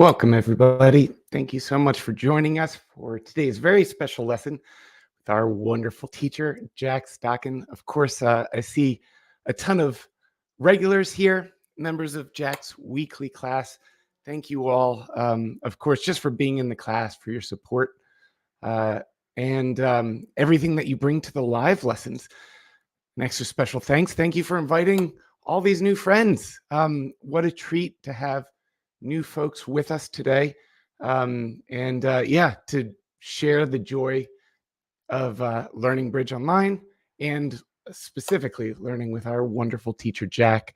Welcome, everybody. Thank you so much for joining us for today's very special lesson with our wonderful teacher, Jack Stockin. Of course, I see a ton of regulars here, members of Jack's weekly class. Thank you all, of course, just for being in the class, for your support, and everything that you bring to the live lessons. An extra special thanks. Thank you for inviting all these new friends. What a treat to have new folks with us today, to share the joy of learning Bridge Online and specifically learning with our wonderful teacher, Jack.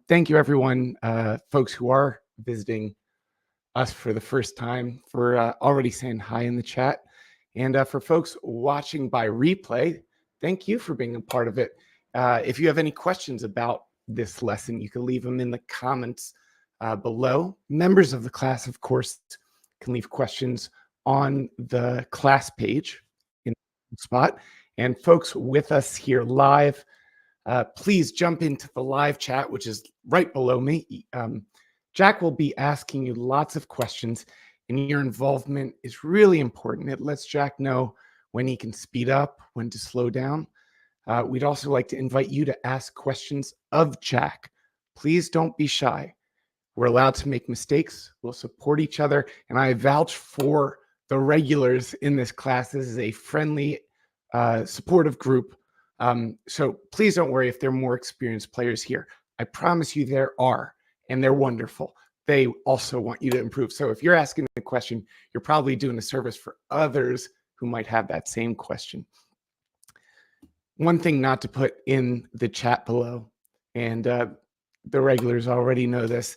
Thank you, everyone, folks who are visiting us for the first time, for already saying hi in the chat. And for folks watching by replay, thank you for being a part of it. If you have any questions about this lesson, you can leave them in the comments below. Members of the class, of course, can leave questions on the class page in the spot. And folks with us here live, please jump into the live chat, which is right below me. Jack will be asking you lots of questions, and your involvement is really important. It lets Jack know when he can speed up, when to slow down. We'd also like to invite you to ask questions of Jack. Please don't be shy. We're allowed to make mistakes. We'll support each other. And I vouch for the regulars in this class. This is a friendly, supportive group. So please don't worry if there are more experienced players here. I promise you there are, and they're wonderful. They also want you to improve. So if you're asking a question, you're probably doing a service for others who might have that same question. One thing not to put in the chat below, and the regulars already know this,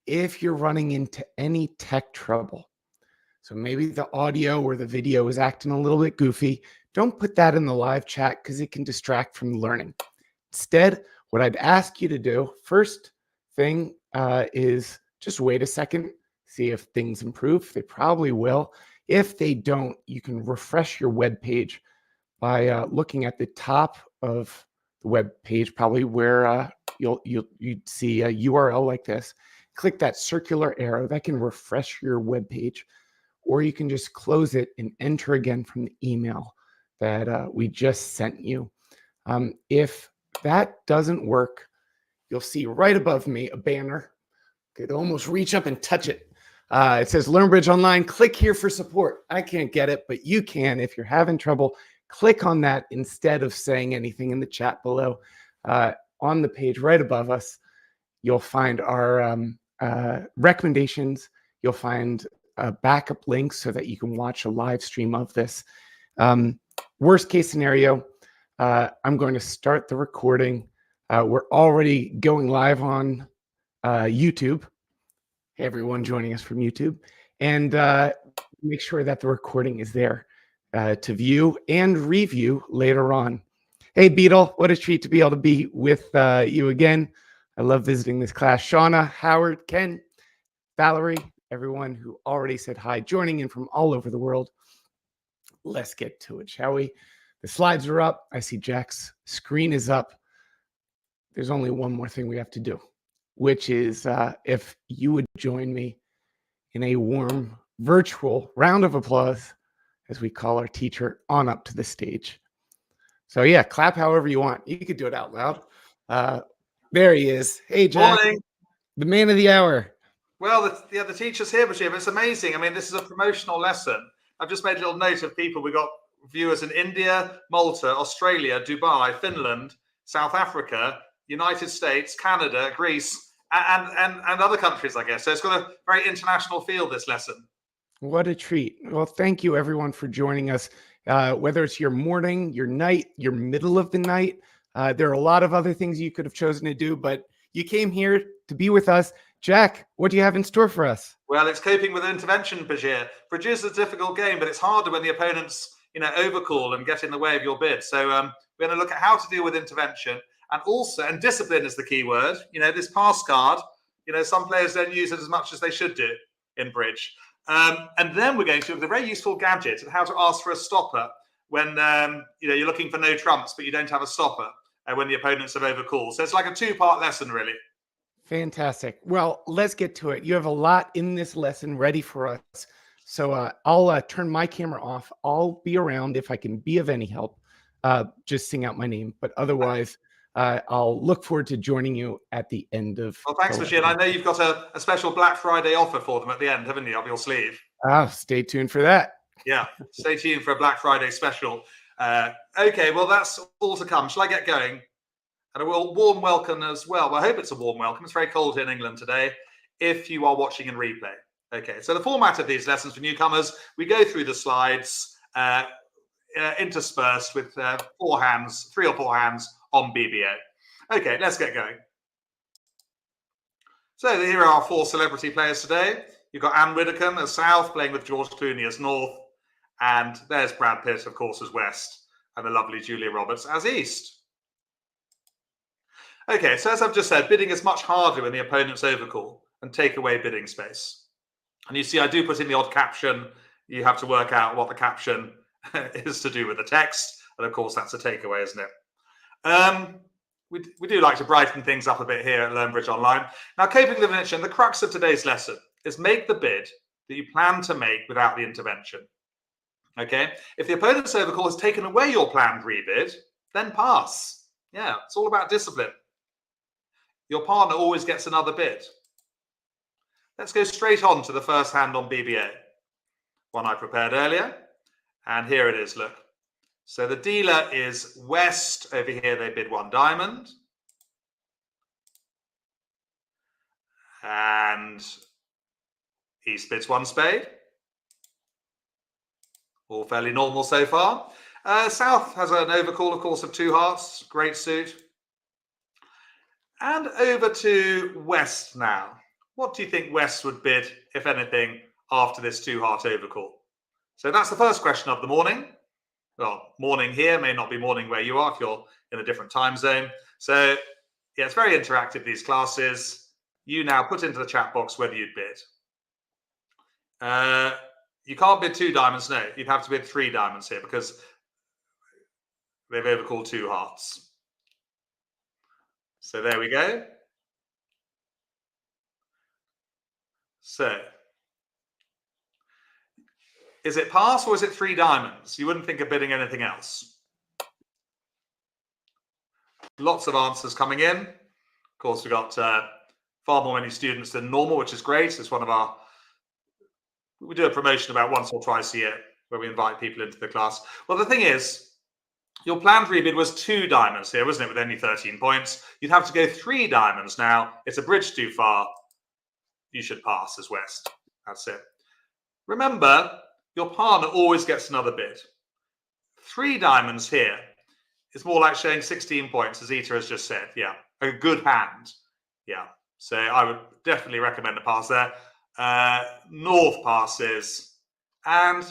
if you're running into any tech trouble, so maybe the audio or the video is acting a little bit goofy, don't put that in the live chat because it can distract from learning. Instead, what I'd ask you to do, first thing is just wait a second, see if things improve. They probably will. If they don't, you can refresh your web page by looking at the top of the web page, probably where you'd see a URL like this. Click that circular arrow that can refresh your web page, or you can just close it and enter again from the email that we just sent you. If that doesn't work, you'll see right above me a banner. Could almost reach up and touch it. It says Learn Bridge Online. Click here for support. I can't get it, but you can. If you're having trouble, click on that instead of saying anything in the chat below. On the page right above us, you'll find our recommendations. You'll find backup links so that you can watch a live stream of this. Worst case scenario, I'm going to start the recording. We're already going live on YouTube. Hey, everyone joining us from YouTube. And make sure that the recording is there to view and review later on. Hey, Beetle, what a treat to be able to be with you again. I love visiting this class. Shauna, Howard, Ken, Valerie, everyone who already said hi, joining in from all over the world. Let's get to it, shall we? The slides are up. I see Jack's screen is up. There's only one more thing we have to do, which is if you would join me in a warm virtual round of applause as we call our teacher on up to the stage. So yeah, clap however you want. You could do it out loud. There he is. Hey, Jack. Morning. The man of the hour. Well, the teacher's here, Bashir. It's amazing. I mean, this is a promotional lesson. I've just made a little note of people. We've got viewers in India, Malta, Australia, Dubai, Finland, South Africa, United States, Canada, Greece, and other countries, I guess. So it's got a very international feel, this lesson. What a treat. Well, thank you, everyone, for joining us. Whether it's your morning, your night, your middle of the night, there are a lot of other things you could have chosen to do, but you came here to be with us. Jack, what do you have in store for us? Well, it's coping with intervention, Bashir. Bridge is a difficult game, but it's harder when the opponents, overcall and get in the way of your bid. So we're going to look at how to deal with intervention, and discipline is the key word. This pass card, some players don't use it as much as they should do in bridge. And then we're going to look at a very useful gadget and how to ask for a stopper when you're looking for no trumps, but you don't have a stopper when the opponents have overcalled. So it's like a two-part lesson, really. Fantastic. Well, let's get to it. You have a lot in this lesson ready for us. So I'll turn my camera off. I'll be around if I can be of any help. Just sing out my name. But otherwise, I'll look forward to joining you at the end of. Well, thanks, the Bashir. lesson. I know you've got a special Black Friday offer for them at the end, haven't you, up your sleeve? Stay tuned for that. Yeah, stay tuned for a Black Friday special. Okay, well, that's all to come. Shall I get going? And a warm welcome as well. Well, I hope it's a warm welcome. It's very cold here in England today, if you are watching in replay. Okay, so the format of these lessons for newcomers, we go through the slides interspersed with 3 or 4 hands on BBO. Okay, let's get going. So here are our 4 celebrity players today. You've got Anne Widdecombe as South, playing with George Clooney as North. And there's Brad Pitt, of course, as West. And the lovely Julia Roberts as East. Okay, so as I've just said, bidding is much harder when the opponent's overcall and take away bidding space. And you see, I do put in the odd caption. You have to work out what the caption is to do with the text. And of course, that's a takeaway, isn't it? We do like to brighten things up a bit here at LearnBridge Online. Now, coping with intervention, the crux of today's lesson is make the bid that you plan to make without the intervention. Okay? If the opponent's overcall has taken away your planned rebid, then pass. Yeah, it's all about discipline. Your partner always gets another bid. Let's go straight on to the first hand on BBA, one I prepared earlier. And here it is, look. So the dealer is West. Over here, they bid 1 diamond. And East bids 1 spade. All fairly normal so far. South has an overcall, of course, of 2 hearts. Great suit. And over to West now. What do you think West would bid, if anything, after this 2-heart overcall? So that's the first question of the morning. Well, morning here may not be morning where you are if you're in a different time zone. So, yeah, it's very interactive, these classes. You now put into the chat box whether you'd bid. You can't bid 2 diamonds, no. You'd have to bid 3 diamonds here because they've overcalled 2 hearts. So there we go. So, is it pass or is it 3 diamonds? You wouldn't think of bidding anything else. Lots of answers coming in. Of course, we've got far more many students than normal, which is great. It's one of our, we do a promotion about once or twice a year where we invite people into the class. Well, the thing is, your planned rebid was 2 diamonds here, wasn't it, with only 13 points? You'd have to go 3 diamonds now. It's a bridge too far. You should pass as West. That's it. Remember, your partner always gets another bid. 3 diamonds here is more like showing 16 points, as Ita has just said. Yeah, a good hand. Yeah, so I would definitely recommend a pass there. North passes. And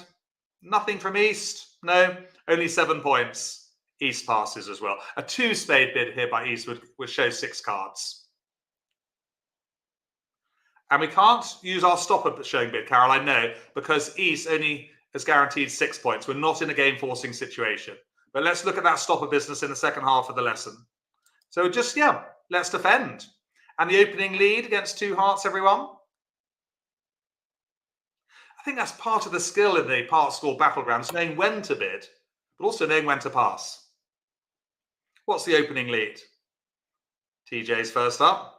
nothing from East. No, only 7 points. East passes as well. A 2 spade bid here by East would show 6 cards. And we can't use our stopper showing bid, Carol, I know, because East only has guaranteed 6 points. We're not in a game-forcing situation. But let's look at that stopper business in the second half of the lesson. So just, yeah, let's defend. And the opening lead against 2 hearts, everyone? I think that's part of the skill in the part score battlegrounds, knowing when to bid, but also knowing when to pass. What's the opening lead? TJ's first up.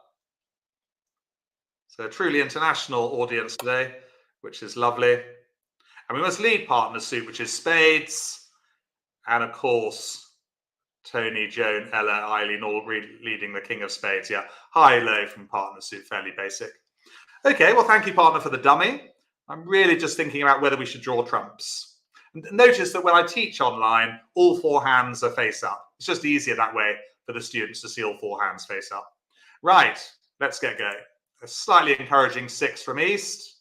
So a truly international audience today, which is lovely. And we must lead partner suit, which is spades. And of course, Tony, Joan, Ella, Eileen, all leading the king of spades. Yeah, high, low from partner suit, fairly basic. Okay, well, thank you, partner, for the dummy. I'm really just thinking about whether we should draw trumps. And notice that when I teach online, all 4 hands are face up. It's just easier that way for the students to see all 4 hands face up. Right, let's get going. A slightly encouraging 6 from East.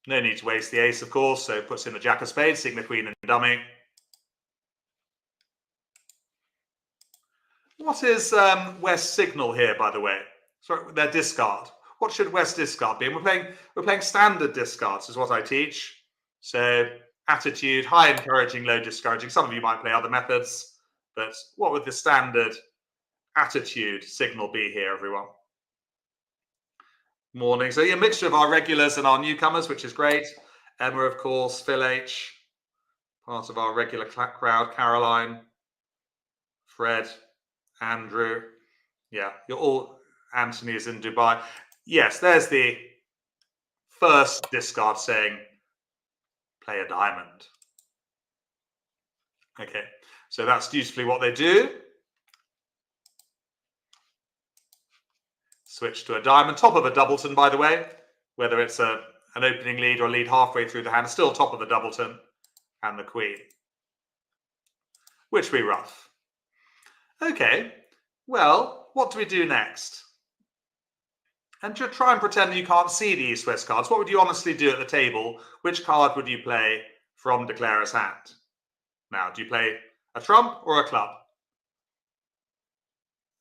No need to waste the ace, of course, so puts in the jack of spades, seeing the queen and dummy. What is West's signal here, by the way? Sorry, their discard. What should West discard be? And we're playing standard discards, is what I teach. So attitude, high encouraging, low discouraging. Some of you might play other methods, but what would the standard attitude signal be here, everyone? Morning. So yeah, mixture of our regulars and our newcomers, which is great. Emma, of course, Phil H, part of our regular crowd. Caroline, Fred, Andrew. Yeah, you're all. Anthony is in Dubai. Yes, there's the first discard saying play a diamond. Okay, so that's usually what they do. Switch to a diamond, top of a doubleton, by the way, whether it's an opening lead or a lead halfway through the hand, still top of a doubleton, and the queen, which we rough. Okay, well, what do we do next? And to try and pretend you can't see the East-West cards, what would you honestly do at the table? Which card would you play from Declarer's hand? Now, do you play a trump or a club?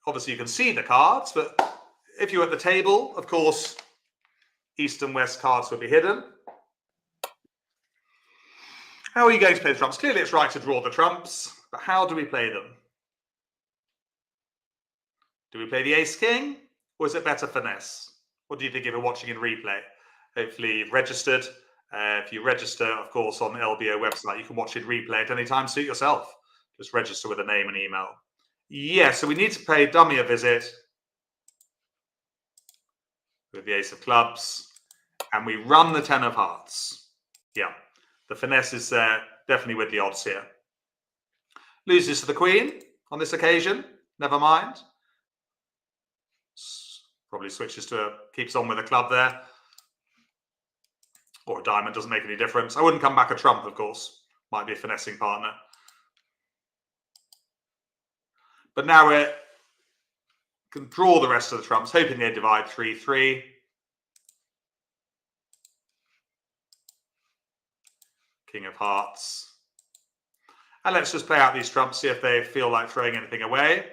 Obviously, you can see the cards, but if you're at the table, of course, East and West cards would be hidden. How are you going to play the trumps? Clearly, it's right to draw the trumps, but how do we play them? Do we play the ace-king, or is it better finesse? What do you think if you're watching in replay? Hopefully, you've registered. If you register, of course, on the LBO website, you can watch it replay at any time, suit yourself. Just register with a name and email. Yeah, so we need to pay dummy a visit with the ace of clubs, and we run the 10 of hearts. Yeah, the finesse is definitely with the odds here. Loses to the queen on this occasion, never mind. Probably switches to keeps on with a club there. Or a diamond, doesn't make any difference. I wouldn't come back a trump, of course. Might be a finessing partner. But now we can draw the rest of the trumps, hoping they divide 3-3. King of hearts. And let's just play out these trumps, see if they feel like throwing anything away.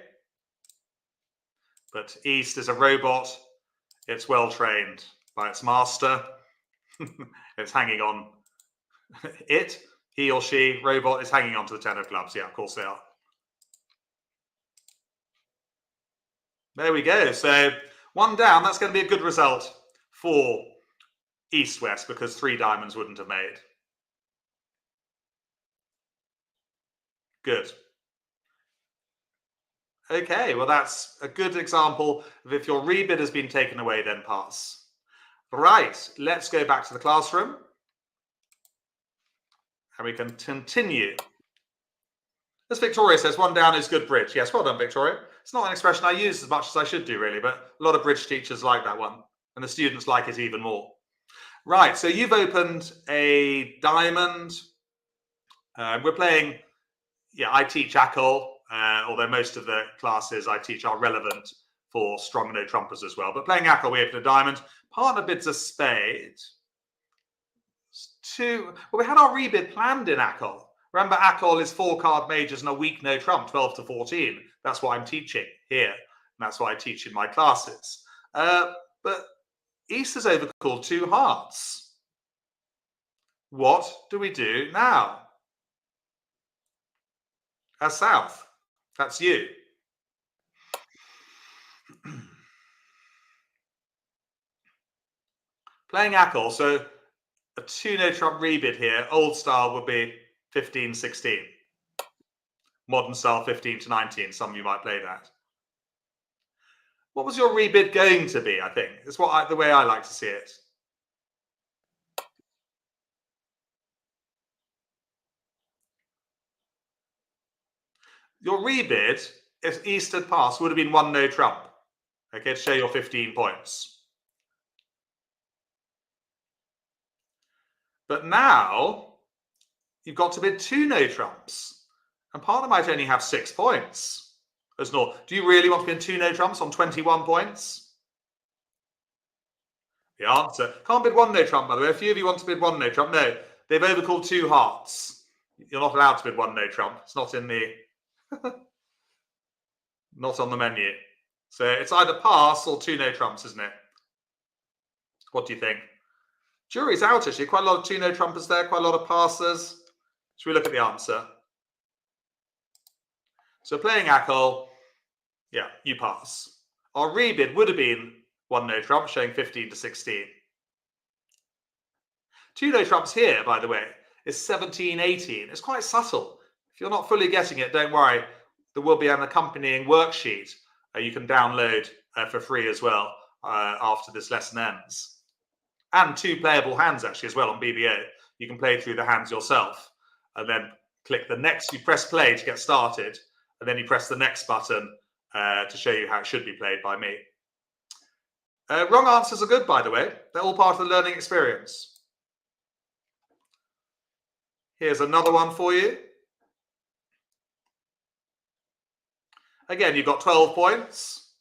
But East is a robot. It's well trained by its master. It's hanging on. He or she, robot, is hanging on to the 10 of clubs. Yeah, of course they are. There we go. So 1 down. That's going to be a good result for East-West because 3 diamonds wouldn't have made. Good. Okay, well, that's a good example of if your rebid has been taken away, then pass. Right, let's go back to the classroom. And we can continue. As Victoria says, 1 down is good bridge. Yes, well done, Victoria. It's not an expression I use as much as I should do, really, but a lot of bridge teachers like that one. And the students like it even more. Right, so you've opened a diamond. We're playing, yeah, I teach ACL, although most of the classes I teach are relevant for strong no trumpers as well. But playing ACL, we open a diamond. Partner bids a spade. Well, we had our rebid planned in ACL. Remember, ACL is 4 card majors and a weak no trump, 12 to 14. That's what I'm teaching here. And that's what I teach in my classes. But East has overcalled 2 hearts. What do we do now? As South. That's you. Playing ACL, so a 2 no trump rebid here. Old style would be 15-16. Modern style 15 to 19. Some of you might play that. What was your rebid going to be, I think? It's the way I like to see it. Your rebid, if East had passed, would have been 1 no trump. Okay, to show your 15 points. But now, you've got to bid 2 no trumps. And partner might only have 6 points. As north. Do you really want to bid 2 no trumps on 21 points? The answer, can't bid 1 no trump, by the way. A few of you want to bid 1 no trump. No, they've overcalled 2 hearts. You're not allowed to bid 1 no trump. It's not in the... not on the menu. So it's either pass or 2 no trumps, isn't it? What do you think? Jury's out, actually. Quite a lot of 2 no trumpers there, quite a lot of passers. Should we look at the answer? So playing ACL, Yeah, you pass. Our rebid would have been 1 no trump, showing 15 to 16. 2 no trumps here, by the way, is 17, 18. It's quite subtle. If you're not fully getting it, don't worry. There will be an accompanying worksheet you can download for free as well after this lesson ends. And 2 playable hands actually as well on BBO. You can play through the hands yourself and then click the next. You press play to get started, and then you press the next button to show you how it should be played by me. Wrong answers are good, by the way. They're all part of the learning experience. Here's another one for you. Again, you've got 12 points.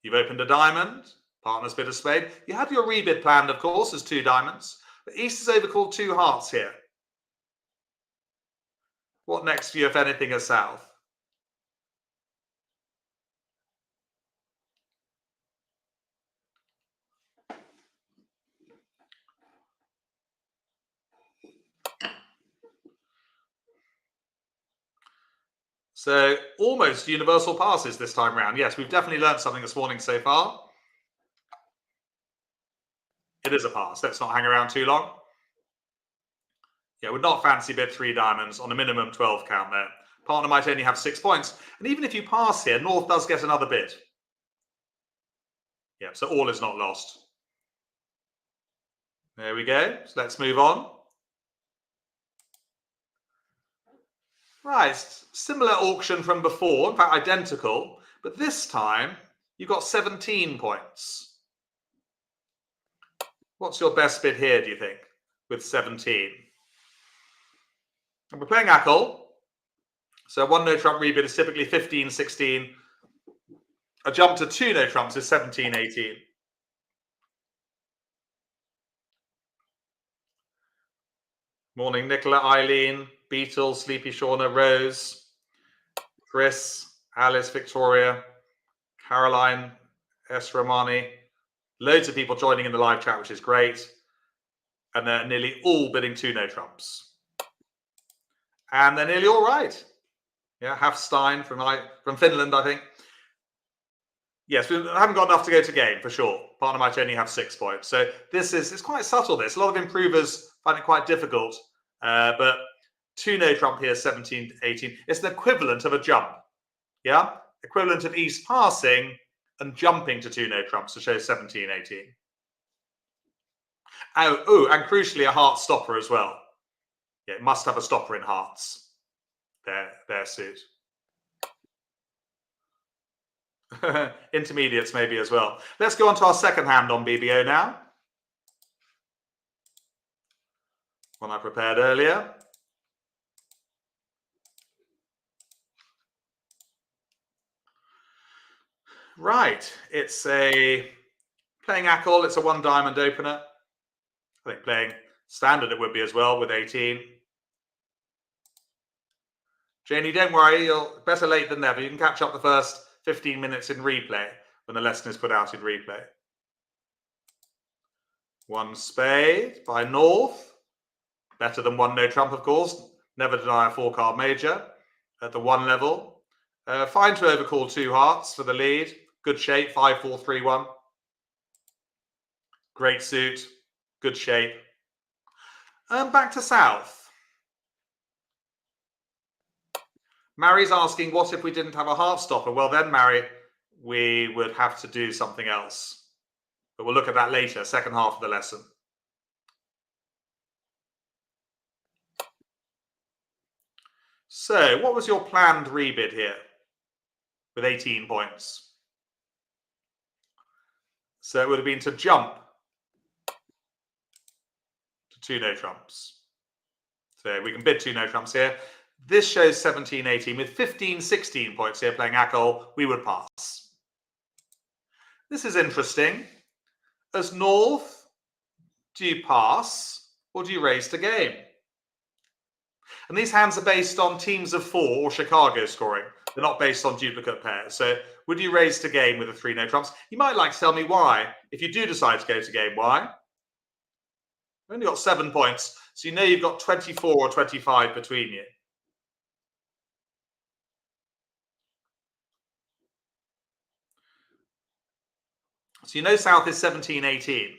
You've opened a diamond. Partner's bid a spade. You had your rebid planned, of course, as 2 diamonds. But East has overcalled 2 hearts here. What next for you, if anything, is south? So almost universal passes this time round. Yes, we've definitely learned something this morning so far. It is a pass. Let's not hang around too long. Yeah, would not fancy bid 3 diamonds on a minimum 12 count there. Partner might only have 6 points. And even if you pass here, North does get another bid. Yeah, so all is not lost. There we go. So let's move on. Right, similar auction from before, in fact identical, but this time you've got 17 points. What's your best bid here, do you think, with 17? And we're playing Ackle, so 1 no trump rebid is typically 15, 16. A jump to 2 no trumps is 17, 18. Morning, Nicola, Eileen, Beetle, Sleepy Shauna, Rose, Chris, Alice, Victoria, Caroline, S. Romani. Loads of people joining in the live chat, which is great. And they're nearly all bidding 2 no trumps. And they're nearly all right. Yeah, Hafstein from Finland, I think. Yes, we haven't got enough to go to game, for sure. Partner might only have 6 points. So it's quite subtle, this. A lot of improvers find it quite difficult. But 2 no trump here, 17 to 18. It's the equivalent of a jump. Yeah? Equivalent of East passing and jumping to 2 no trumps to show 17, 18. Oh, and crucially, a heart stopper as well. Yeah, it must have a stopper in hearts. Their suit. Intermediates maybe as well. Let's go on to our second hand on BBO now. One I prepared earlier. Right, it's playing Ackle, it's a 1 diamond opener. I think playing standard it would be as well with 18. Janie, don't worry, you're better late than never. You can catch up the first 15 minutes in replay when the lesson is put out in replay. 1 spade by North. Better than 1 no trump, of course. Never deny a 4-card major at the 1 level. Fine to overcall 2 hearts for the lead. Good shape, 5-4-3-1. Great suit, good shape. Back to South. Mary's asking, what if we didn't have a heart stopper? Well, then, Mary, we would have to do something else. But we'll look at that later, second half of the lesson. So, what was your planned rebid here with 18 points? So it would have been to jump to 2 no trumps. So we can bid 2 no trumps here. This shows 17, 18. With 15, 16 points here playing Ackle, we would pass. This is interesting. As North, do you pass or do you raise to game? And these hands are based on teams of 4 or Chicago scoring. They're not based on duplicate pairs. So would you raise to game with the 3 no trumps? You might like to tell me why. If you do decide to go to game, why? You've only got 7 points. So you know you've got 24 or 25 between you. So you know South is 17-18.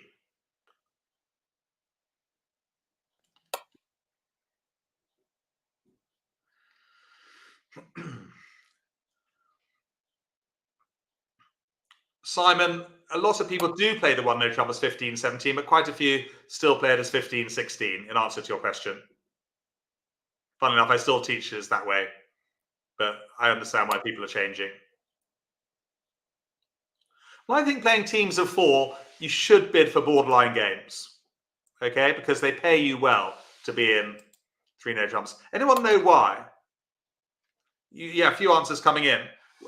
Simon, a lot of people do play the one no trump as 15-17, but quite a few still play it as 15-16 in answer to your question. Funnily enough, I still teach it that way, but I understand why people are changing. Well, I think playing teams of 4, you should bid for borderline games, okay? Because they pay you well to be in 3 no trumps. Anyone know why? Yeah, a few answers coming in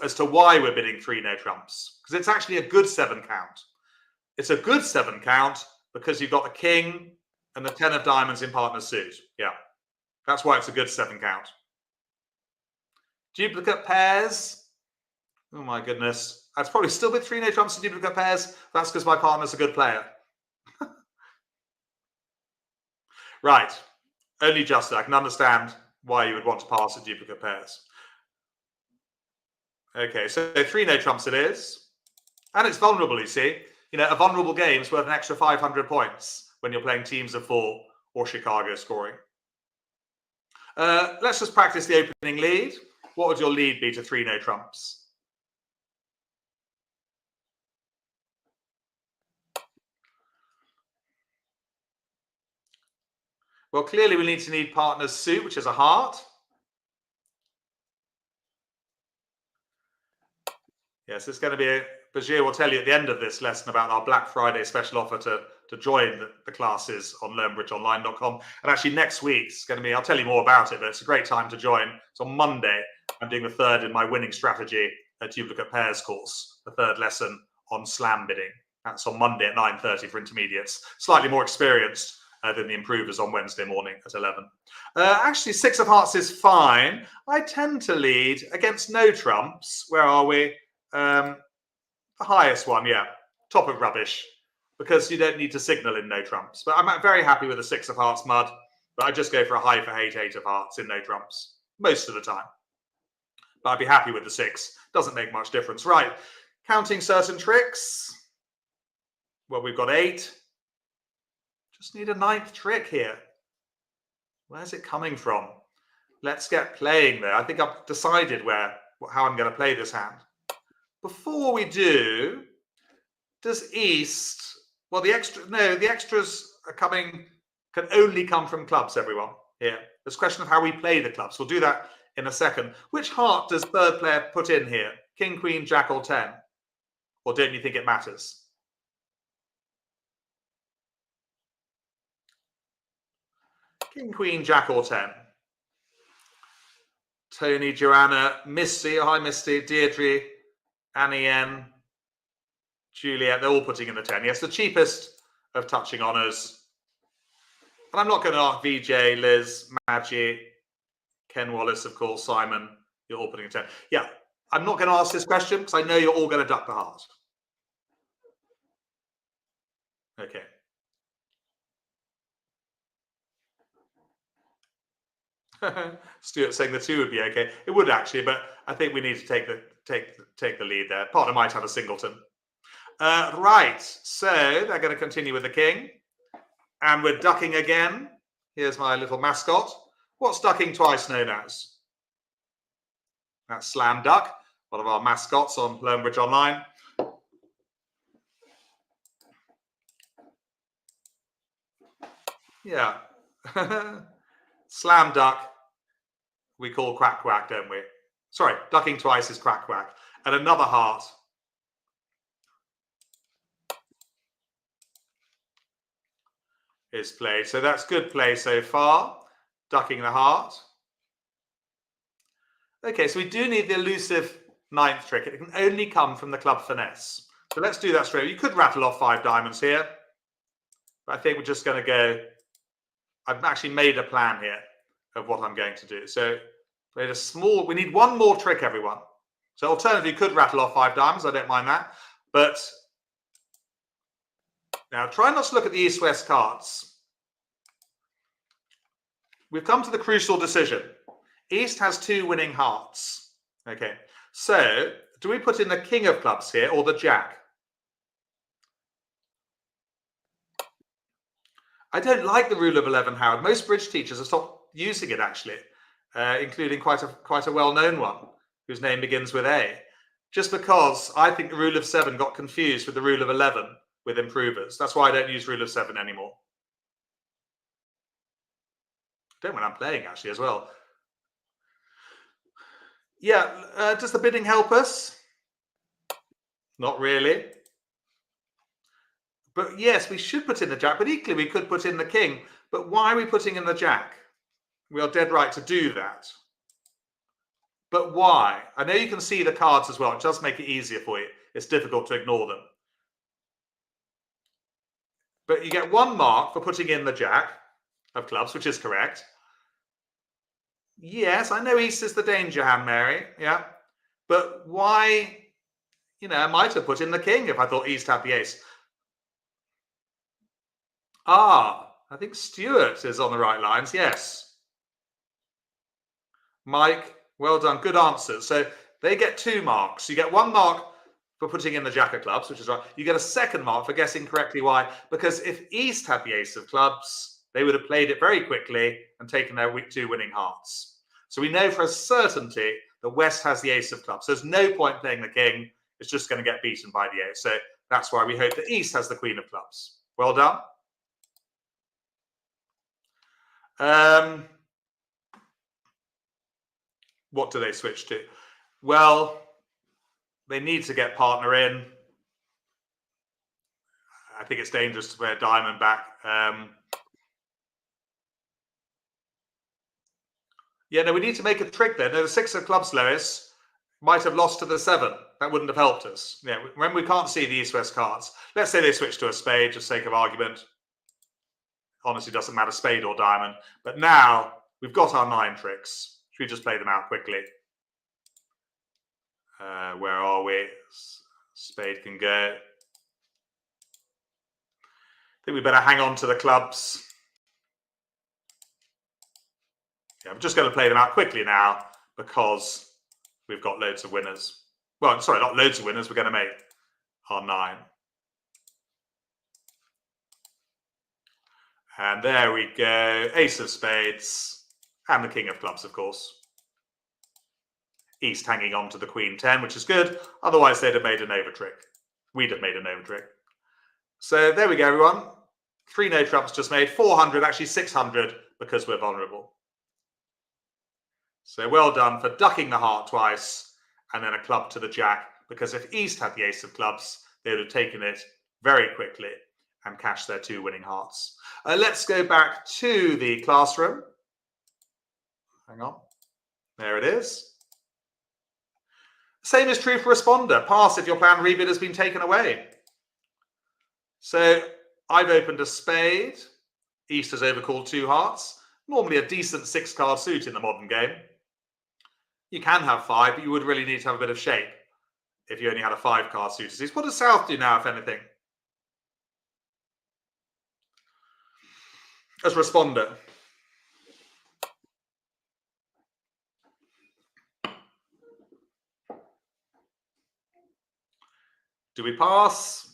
as to why we're bidding 3 no trumps. Because it's actually a good 7 count. It's a good 7 count because you've got the king and the 10 of diamonds in partner's suit. Yeah, that's why it's a good 7 count. Duplicate pairs. Oh my goodness. I'd probably still bid 3 no trumps and duplicate pairs. That's because my partner's a good player. Right. Only just I can understand why you would want to pass at duplicate pairs. Okay, so 3 no trumps it is. And it's vulnerable, you see. You know, a vulnerable game is worth an extra 500 points when you're playing teams of 4 or Chicago scoring. Let's just practice the opening lead. What would your lead be to 3 no trumps? Well, clearly we need partner's suit, which is a heart. Yes, it's going to be a... Bajir will tell you at the end of this lesson about our Black Friday special offer to join the classes on learnbridgeonline.com. And actually next week, it's going to be, I'll tell you more about it, but it's a great time to join. It's on Monday. I'm doing the 3rd in my winning strategy at duplicate pairs course, the 3rd lesson on slam bidding. That's on Monday at 9:30 for intermediates. Slightly more experienced than the improvers on Wednesday morning at 11. Actually, 6 of hearts is fine. I tend to lead against no trumps. Where are we? The highest one, yeah, top of rubbish, because you don't need to signal in no trumps. But I'm very happy with the 6 of hearts mud, but I just go for a high for hate 8 of hearts in no trumps most of the time. But I'd be happy with the 6. Doesn't make much difference. Right, counting certain tricks. Well, we've got 8. Just need a 9th trick here. Where's it coming from? Let's get playing there. I think I've decided how I'm going to play this hand. Before we do, does East, well, the extras are coming, can only come from clubs, everyone, here. There's a question of how we play the clubs. We'll do that in a second. Which heart does 3rd player put in here? King, Queen, Jack, or 10? Or don't you think it matters? King, Queen, Jack, or 10? Tony, Joanna, Misty, oh, hi Misty, Deirdre, Annie N, Juliet, they're all putting in the 10. Yes, the cheapest of touching honours. And I'm not going to ask VJ, Liz, Maggie, Ken Wallace, of course, Simon, you're all putting in 10. Yeah, I'm not going to ask this question because I know you're all going to duck the heart. Okay. Stuart saying the 2 would be okay. It would actually, but I think we need to take the lead there. Partner might have a singleton. Right, so they're going to continue with the king. And we're ducking again. Here's my little mascot. What's ducking twice known as? That's Slam Duck, one of our mascots on Learnbridge Online. Yeah. Slam Duck, we call Quack Quack, don't we? Sorry, ducking twice is Quack Quack. And another heart. Is played. So that's good play so far. Ducking the heart. Okay, so we do need the elusive 9th trick. It can only come from the club finesse. So let's do that straight away. You could rattle off 5 diamonds here. But I think we're just going to go... I've actually made a plan here of what I'm going to do. So we need 1 more trick, everyone. So alternatively, you could rattle off 5 diamonds. I don't mind that. But now try not to look at the East-West cards. We've come to the crucial decision. East has 2 winning hearts. Okay, so do we put in the king of clubs here or the jack? I don't like the rule of 11, Howard. Most bridge teachers have stopped using it, actually, including quite a well-known one whose name begins with A, just because I think the rule of 7 got confused with the rule of 11 with improvers. That's why I don't use rule of 7 anymore. I don't when I'm playing, actually, as well. Yeah, does the bidding help us? Not really. But yes, we should put in the jack, but equally we could put in the king. But why are we putting in the jack? We are dead right to do that. But why? I know you can see the cards as well. It does make it easier for you. It's difficult to ignore them. But you get 1 mark for putting in the jack of clubs, which is correct. Yes, I know East is the danger hand, Mary. Yeah. But why? You know, I might have put in the king if I thought East had the ace. I think Stuart is on the right lines. Yes. Mike, well done. Good answers. So they get 2 marks. You get 1 mark for putting in the jack of clubs, which is right. You get a 2nd mark for guessing correctly why. Because if East had the ace of clubs, they would have played it very quickly and taken their 2 winning hearts. So we know for a certainty that West has the ace of clubs. There's no point playing the king. It's just going to get beaten by the ace. So that's why we hope that East has the queen of clubs. Well done. What do they switch to? Well, they need to get partner in. I think it's dangerous to play a diamond back. Yeah, no, we need to make a trick there. No, the 6 of clubs, Lois, might have lost to the 7. That wouldn't have helped us. Yeah, when we can't see the East-West cards. Let's say they switch to a spade, just sake of argument. Honestly, doesn't matter, spade or diamond. But now we've got our 9 tricks. Should we just play them out quickly? Where are we? Spade can go. I think we better hang on to the clubs. Yeah, I'm just going to play them out quickly now because we've got loads of winners. Well, sorry, not loads of winners. We're going to make our 9. And there we go. Ace of spades and the king of clubs, of course. East hanging on to the queen 10, which is good. Otherwise, they'd have made an over trick. We'd have made an over trick. So there we go, everyone. 3 no trumps just made. 400, actually 600, because we're vulnerable. So well done for ducking the heart twice and then a club to the jack, because if East had the ace of clubs, they would have taken it very quickly and cashed their 2 winning hearts. Let's go back to the classroom. Hang on. There it is. Same is true for responder. Pass if your plan rebid has been taken away. So I've opened a spade. East has overcalled 2 hearts. Normally a decent 6-card suit in the modern game. You can have 5, but you would really need to have a bit of shape if you only had a 5-card suit. What does South do now, if anything? As responder. Do we pass?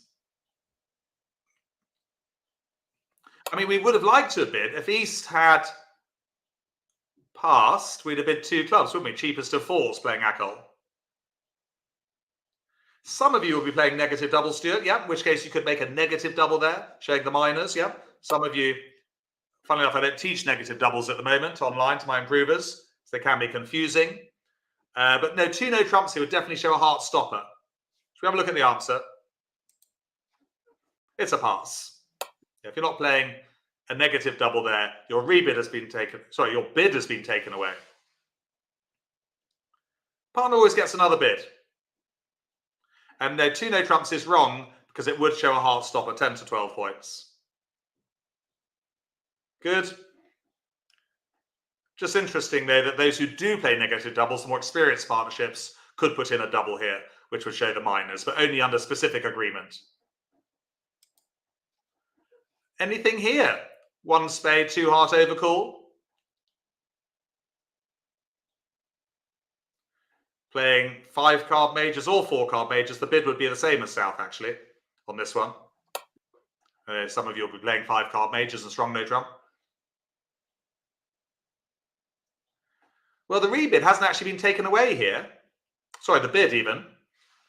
I mean, we would have liked to have bid. If East had passed, we'd have bid 2 clubs, wouldn't we? Cheapest of 4s playing Akol. Some of you will be playing negative double, Stuart, yeah, in which case you could make a negative double there, showing the minors, yeah. Some of you, funnily enough, I don't teach negative doubles at the moment online to my improvers, so they can be confusing. But no, 2 no trumps here would definitely show a heart stopper. Should we have a look at the answer? It's a pass. If you're not playing a negative double there, your rebid has been taken. Sorry, your bid has been taken away. Partner always gets another bid. And no, 2 no trumps is wrong because it would show a heart stopper, 10 to 12 points. Good. Just interesting though that those who do play negative doubles, the more experienced partnerships, could put in a double here, which would show the minors, but only under specific agreement. Anything here? 1 spade, 2 heart overcall. Playing 5-card majors or 4-card majors, the bid would be the same as South, actually, on this one. Some of you will be playing 5-card majors and strong no trump. Well, the rebid hasn't actually been taken away here. Sorry, the bid even.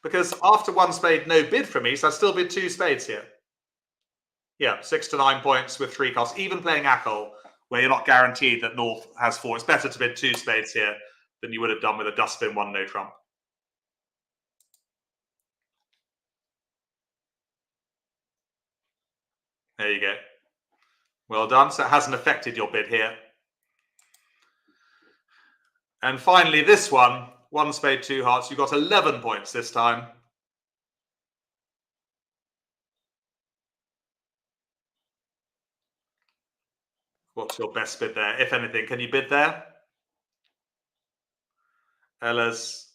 Because after 1 spade, no bid from me, so I still bid 2 spades here. Yeah, 6 to 9 points with 3 cards. Even playing Ackle, where you're not guaranteed that North has 4. It's better to bid 2 spades here than you would have done with a dustbin 1 no trump. There you go. Well done. So it hasn't affected your bid here. And finally, this one, 1 spade, 2 hearts. You got 11 points this time. What's your best bid there? If anything, can you bid there? Ella's,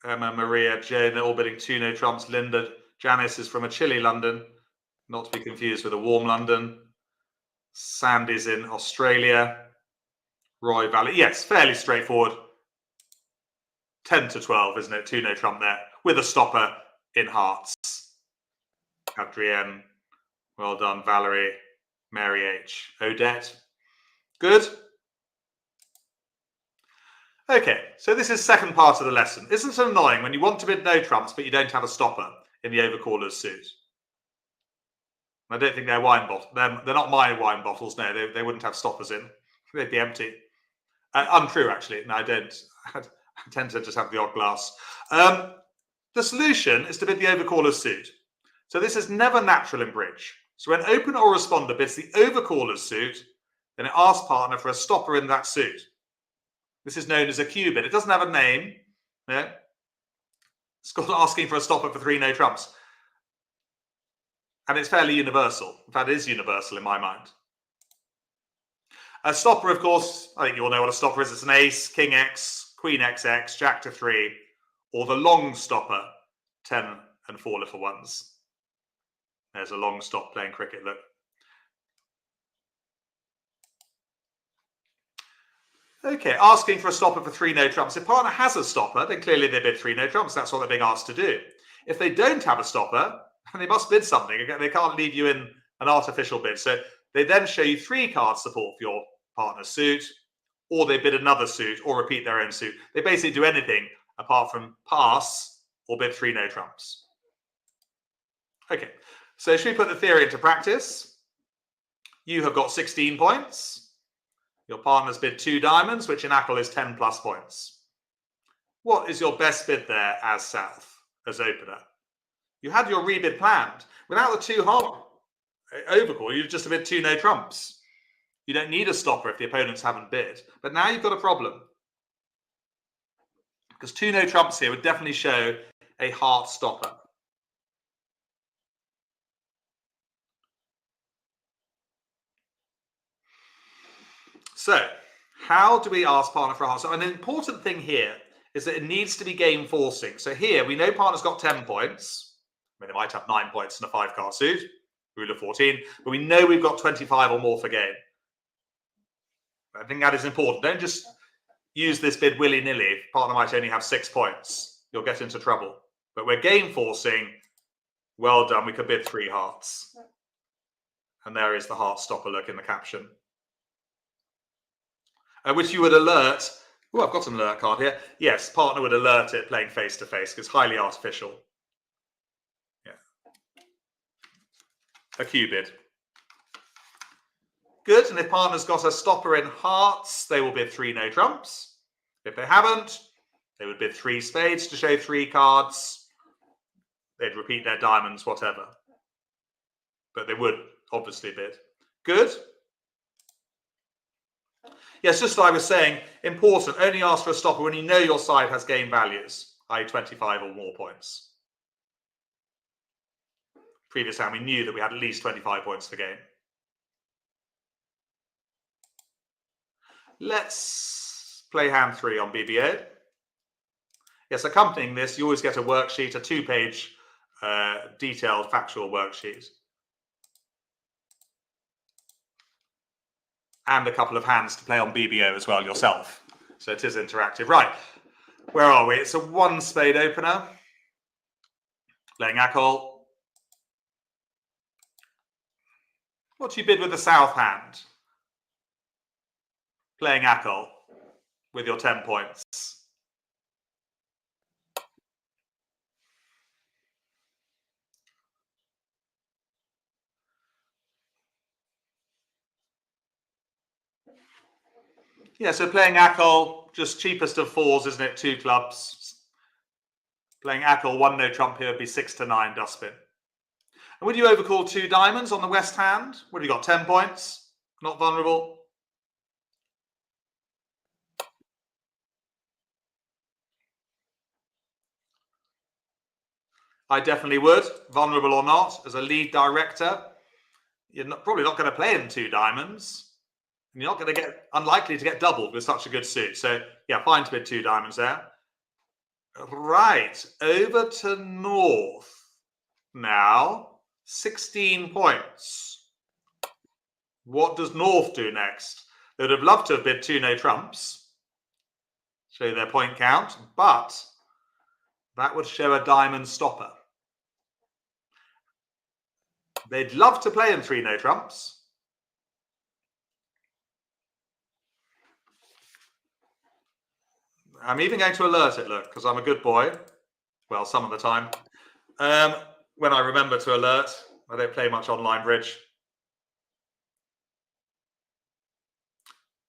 Emma, Maria, Jane, they're all bidding 2 no trumps. Linda, Janice is from a chilly London, not to be confused with a warm London. Sandy's in Australia. Roy Valley, yes, fairly straightforward. 10 to 12, isn't it? 2 no trump there with a stopper in hearts. Adrienne, well done. Valerie, Mary H, Odette, good. Okay, so this is second part of the lesson. Isn't it annoying when you want to bid no trumps but you don't have a stopper in the overcaller's suit? I don't think they're wine bottles. They're not my wine bottles. No, they wouldn't have stoppers in. They'd be empty. Untrue, actually. No, I don't. I tend to just have the odd glass. The solution is to bid the overcaller's suit. So this is never natural in bridge. So when opener or responder bids the overcaller's suit, then it asks partner for a stopper in that suit. This is known as a Q bid. It doesn't have a name. Yeah? It's called asking for a stopper for 3 no trumps. And it's fairly universal. In fact, it is universal in my mind. A stopper, of course, I think you all know what a stopper is. It's an ace, king X, queen XX, jack to 3, or the long stopper, 10 and 4 little ones. There's a long stop playing cricket, look. Okay, asking for a stopper for 3 no trumps. If partner has a stopper, then clearly they bid 3 no trumps. That's what they're being asked to do. If they don't have a stopper, they must bid something. They can't leave you in an artificial bid. So they then show you 3 card support for your partner's suit, or they bid another suit, or repeat their own suit. They basically do anything apart from pass or bid 3 no trumps. Okay, so should we put the theory into practice? You have got 16 points. Your partner's bid 2 diamonds, which in Ackle is 10 plus points. What is your best bid there as South, as opener? You had your rebid planned. Without the 2 heart overcall, you've just bid 2 no trumps. You don't need a stopper if the opponents haven't bid. But now you've got a problem. Because 2 no trumps here would definitely show a heart stopper. So, how do we ask partner for a heart? So an important thing here is that it needs to be game forcing. So here, we know partner's got 10 points. I mean, they might have 9 points in a 5-card suit, rule of 14, but we know we've got 25 or more for game. I think that is important. Don't just use this bid willy-nilly. Partner might only have 6 points. You'll get into trouble. But we're game forcing. Well done. We could bid 3 hearts. And there is the heart stopper look in the caption. Which you would alert. Oh, I've got an alert card here. Yes, partner would alert it playing face-to-face because it's highly artificial. Yeah. A Q bid. Good. And if partner's got a stopper in hearts, they will bid 3 no trumps. If they haven't, they would bid 3 spades to show 3 cards. They'd repeat their diamonds, whatever. But they would obviously bid. Good. Yes, just like I was saying, important, only ask for a stopper when you know your side has game values, i.e. 25 or more points. Previous time we knew that we had at least 25 points for game. Let's play hand 3 on BBO. Yes, accompanying this, you always get a worksheet, a 2-page detailed factual worksheet. And a couple of hands to play on BBO as well yourself. So it is interactive. Right, where are we? It's a 1 spade opener. Playing Ackle. What do you bid with the south hand? Playing Ackle with your 10 points. Yeah, so playing Ackle, just cheapest of fours, isn't it? 2 clubs. Playing Ackle, 1 no trump here would be 6 to 9 dustbin. And would you overcall 2 diamonds on the west hand? What have you got, 10 points? Not vulnerable? I definitely would, vulnerable or not. As a lead director, you're probably not going to play in 2 diamonds. You're not going to get, unlikely to get doubled with such a good suit. So yeah, fine to bid 2 diamonds there. Right, over to north now, 16 points. What does north do next? They would have loved to have bid 2 no trumps, show their point count, but that would show a diamond stopper. They'd love to play in 3 no trumps. I'm even going to alert it, look, because I'm a good boy. Well, some of the time. When I remember to alert, I don't play much online bridge.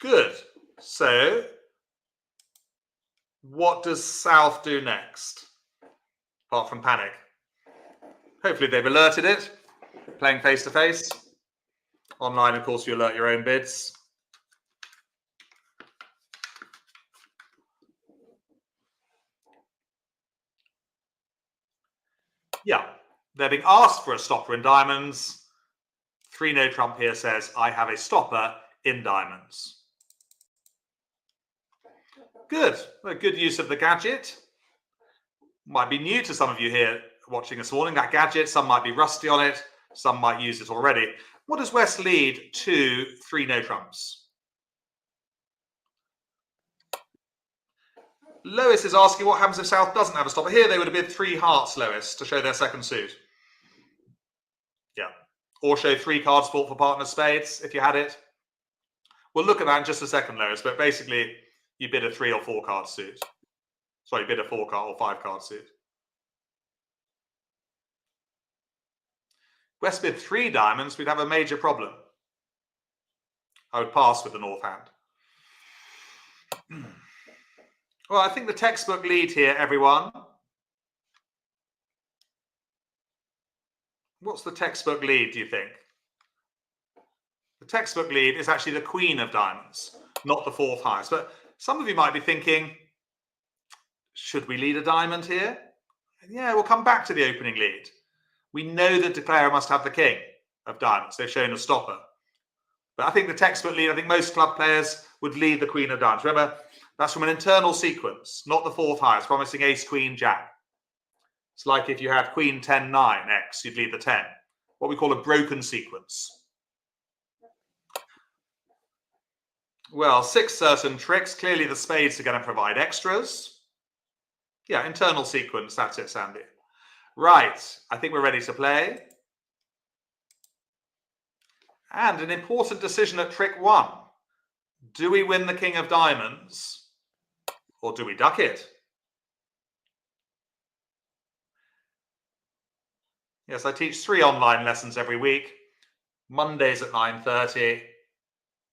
Good. So, what does South do next? Apart from panic. Hopefully they've alerted it. Playing face-to-face. Online, of course, you alert your own bids. Yeah, they're being asked for a stopper in diamonds. 3 no trump here says, I have a stopper in diamonds. Good. A good use of the gadget. Might be new to some of you here watching this morning, that gadget. Some might be rusty on it. Some might use it already. What does West lead to 3 no trumps? Lois is asking what happens if South doesn't have a stopper. Here they would have bid 3 hearts, Lois, to show their second suit. Yeah. Or show 3 cards fought for partner spades if you had it. We'll look at that in just a second, Lois, but basically you bid a 3 or 4 card suit. Sorry, bid a 4 card or 5 card suit. West bid 3 diamonds, we'd have a major problem. I would pass with the north hand. Well, I think the textbook lead here, everyone. What's the textbook lead, do you think? The textbook lead is actually the queen of diamonds, not the 4th highest. But some of you might be thinking, should we lead a diamond here? Yeah, we'll come back to the opening lead. We know the declarer must have the king of diamonds. They've shown a stopper. But I think the textbook lead, I think most club players would lead the queen of diamonds. Remember, that's from an internal sequence, not the 4th highest, promising ace, queen, jack. It's like if you had queen, 10, 9, x, you'd lead the 10. What we call a broken sequence. Well, 6 certain tricks. Clearly the spades are going to provide extras. Yeah, internal sequence. That's it, Sandy. Right. I think we're ready to play. And an important decision at trick 1. Do we win the king of diamonds or do we duck it? Yes, I teach 3 online lessons every week. Mondays at 9:30.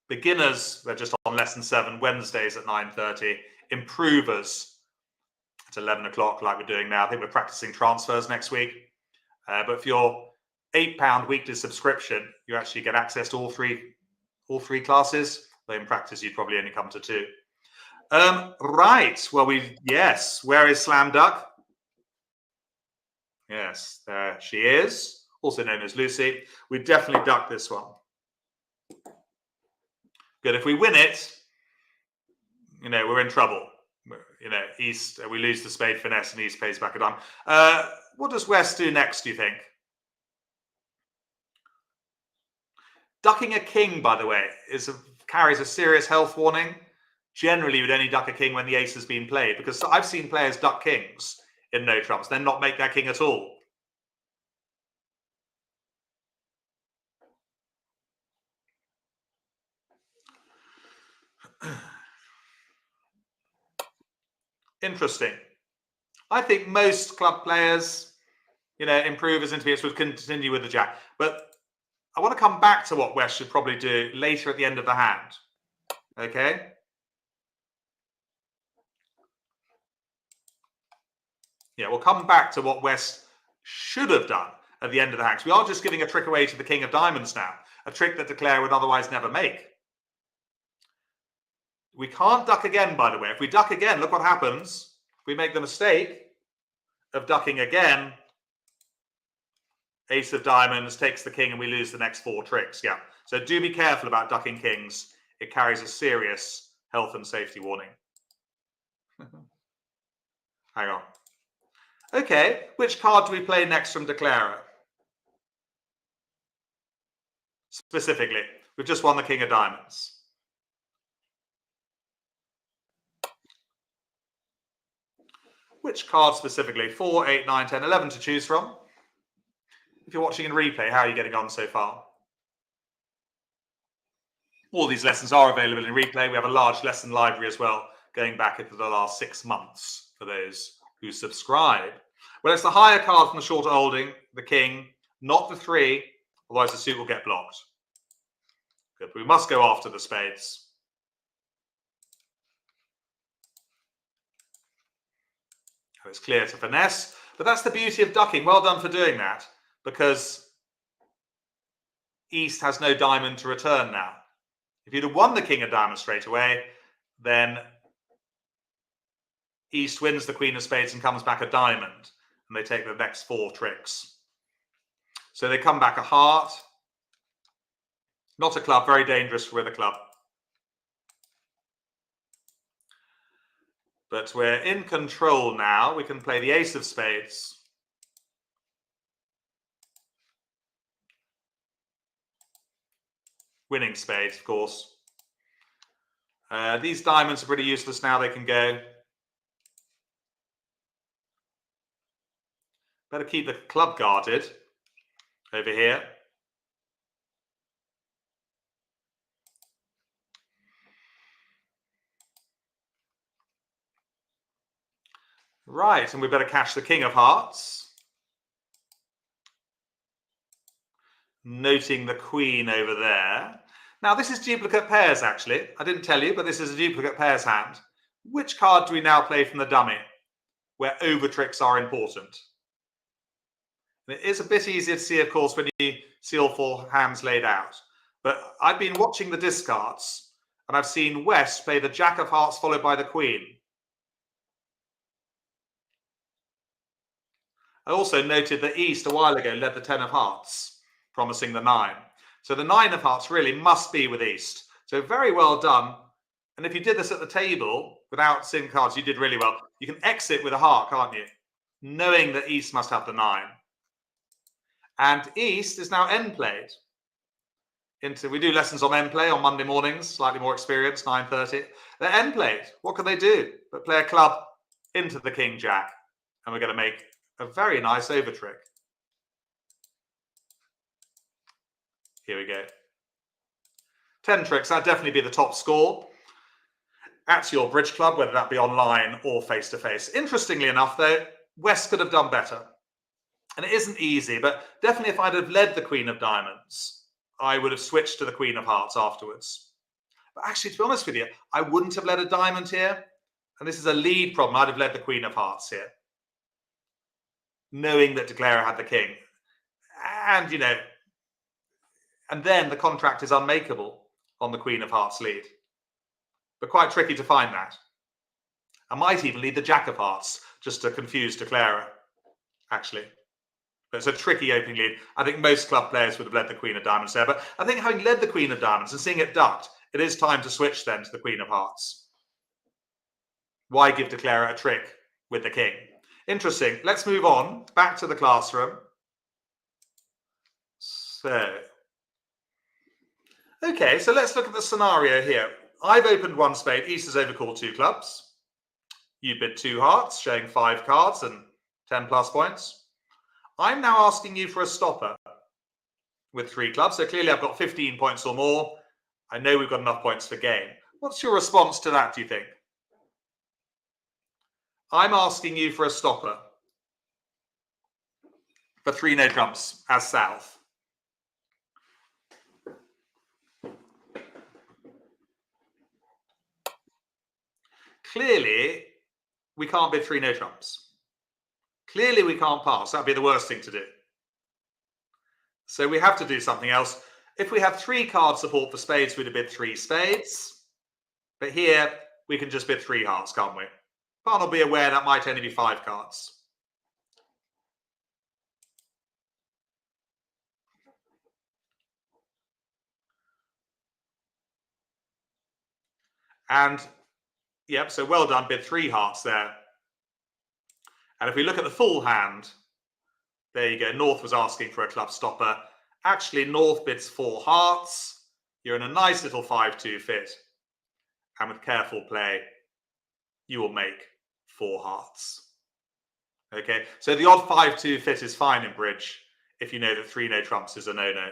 Beginners, they're just on lesson 7, Wednesdays at 9:30. Improvers at 11 o'clock like we're doing now. I think we're practicing transfers next week. But for your £8 weekly subscription, you actually get access to all three classes. Though in practice, you'd probably only come to 2. Right. Well, yes. Where is Slam Duck? Yes, there she is. Also known as Lucy. We definitely duck this one. Good. If we win it, we're in trouble. East, we lose the spade finesse and East pays back a dime. What does West do next, do you think? Ducking a king, by the way, carries a serious health warning. Generally, you would only duck a king when the ace has been played, because I've seen players duck kings in no trumps, then not make their king at all. Interesting. I think most club players, improvers, intermediates would continue with the jack. But I want to come back to what West should probably do later at the end of the hand. Okay? Yeah, we'll come back to what West should have done at the end of the hand. We are just giving a trick away to the king of diamonds now, a trick that Declare would otherwise never make. We can't duck again, by the way. If we duck again, look what happens. If we make the mistake of ducking again, ace of diamonds takes the king and we lose the next 4 tricks. Yeah, so do be careful about ducking kings. It carries a serious health and safety warning. Hang on. Okay, which card do we play next from Declarer? Specifically, we've just won the king of diamonds. Which card specifically? 4, 8, 9, 10, 11 to choose from. If you're watching in replay, how are you getting on so far? All these lessons are available in replay. We have a large lesson library as well, going back into the last 6 months for those who subscribe. Well, it's the higher card from the shorter holding, the king, not the 3, otherwise the suit will get blocked. Good, but we must go after the spades. It's clear to finesse, but that's the beauty of ducking. Well done for doing that, because East has no diamond to return now. If you'd have won the king of diamonds straight away, then East wins the queen of spades and comes back a diamond, and they take the next 4 tricks. So they come back a heart, not a club, very dangerous with a club. But we're in control now. We can play the ace of spades. Winning spades, of course. These diamonds are pretty useless now. They can go. Better keep the club guarded over here. Right, and we better catch the king of hearts. Noting the queen over there. Now, this is duplicate pairs, actually. I didn't tell you, but this is a duplicate pairs hand. Which card do we now play from the dummy, where over tricks are important? And it is a bit easier to see, of course, when you see all 4 hands laid out. But I've been watching the discards, and I've seen West play the jack of hearts followed by the queen. I also noted that East a while ago led the 10 of hearts, promising the 9. So the 9 of hearts really must be with East. So very well done. And if you did this at the table without seeing cards, you did really well. You can exit with a heart, can't you? Knowing that East must have the 9. And East is now end played. We do lessons on end play on Monday mornings, slightly more experienced, 9:30. They're end played. What can they do but play a club into the king jack? And we're going to make a very nice over trick. Here we go. 10 tricks, that'd definitely be the top score at your bridge club, whether that be online or face-to-face. Interestingly enough, though, West could have done better. And it isn't easy, but definitely if I'd have led the queen of diamonds, I would have switched to the queen of hearts afterwards. But actually, to be honest with you, I wouldn't have led a diamond here. And this is a lead problem. I'd have led the queen of hearts here, knowing that Declarer had the king. And, and then the contract is unmakeable on the queen of hearts lead. But quite tricky to find that. I might even lead the jack of hearts just to confuse Declarer, actually. But it's a tricky opening lead. I think most club players would have led the queen of diamonds there. But I think having led the queen of diamonds and seeing it ducked, it is time to switch then to the queen of hearts. Why give Declarer a trick with the king? Interesting. Let's move on back to the classroom. Okay, so let's look at the scenario here. I've opened 1 spade. East has overcalled 2 clubs. You bid 2 hearts, showing 5 cards and 10 plus points. I'm now asking you for a stopper with 3 clubs. So clearly I've got 15 points or more. I know we've got enough points for game. What's your response to that, do you think? I'm asking you for a stopper for 3 no trumps as South. Clearly, we can't bid 3 no trumps. Clearly, we can't pass. That'd be the worst thing to do. So we have to do something else. If we had 3 card support for spades, we'd have bid 3 spades. But here, we can just bid 3 hearts, can't we? Partner will be aware that might only be 5 cards. And, yep, so well done, bid 3 hearts there. And if we look at the full hand, there you go. North was asking for a club stopper. Actually, North bids 4 hearts. You're in a nice little 5-2 fit. And with careful play, you will make 4 hearts. Okay, so the odd 5-2 fit is fine in bridge if you know that 3 no trumps is a no-no.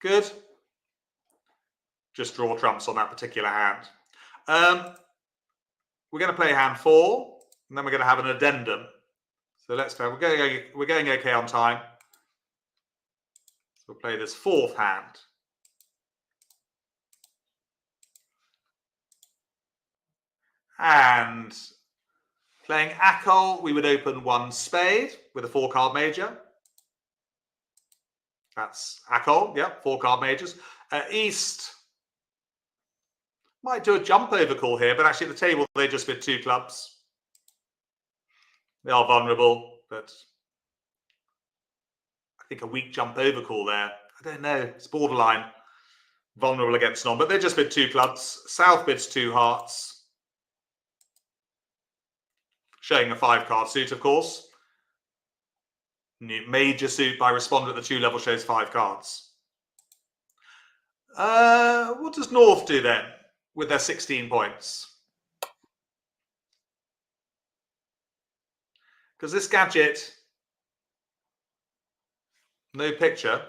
Good. Just draw trumps on that particular hand. We're going to play hand 4, and then we're going to have an addendum. So let's play. We're going okay on time. So we'll play this 4th hand. And playing Akol, we would open 1 spade with a 4-card major. That's Akol, yeah, 4-card majors. East might do a jump over call here, but actually at the table they just bid 2 clubs. They are vulnerable, but I think a weak jump over call there. I don't know, it's borderline vulnerable against non, but they just bid 2 clubs. South bids 2 hearts, showing a 5-card suit, of course. Major suit by responder at the 2 level shows 5 cards. What does North do then with their 16 points? Because this gadget, no picture.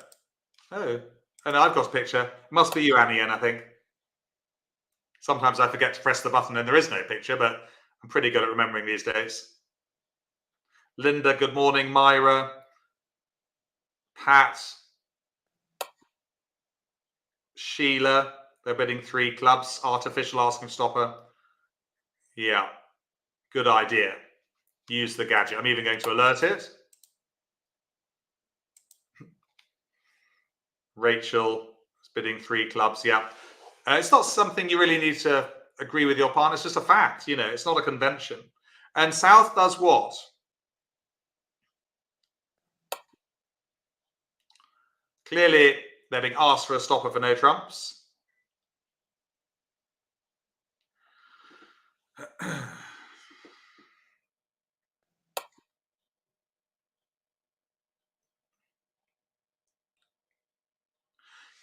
Oh, and I've got a picture. It must be you, Annie, and I think. Sometimes I forget to press the button and there is no picture, but I'm pretty good at remembering these days. Linda, good morning. Myra, Pat, Sheila, they're bidding 3 clubs. Artificial asking stopper. Yeah, good idea. Use the gadget. I'm even going to alert it. Rachel is bidding 3 clubs. Yeah. It's not something you really need to agree with your partner. It's just a fact. You know, it's not a convention. And South does what? Clearly, they're being asked for a stopper for no trumps.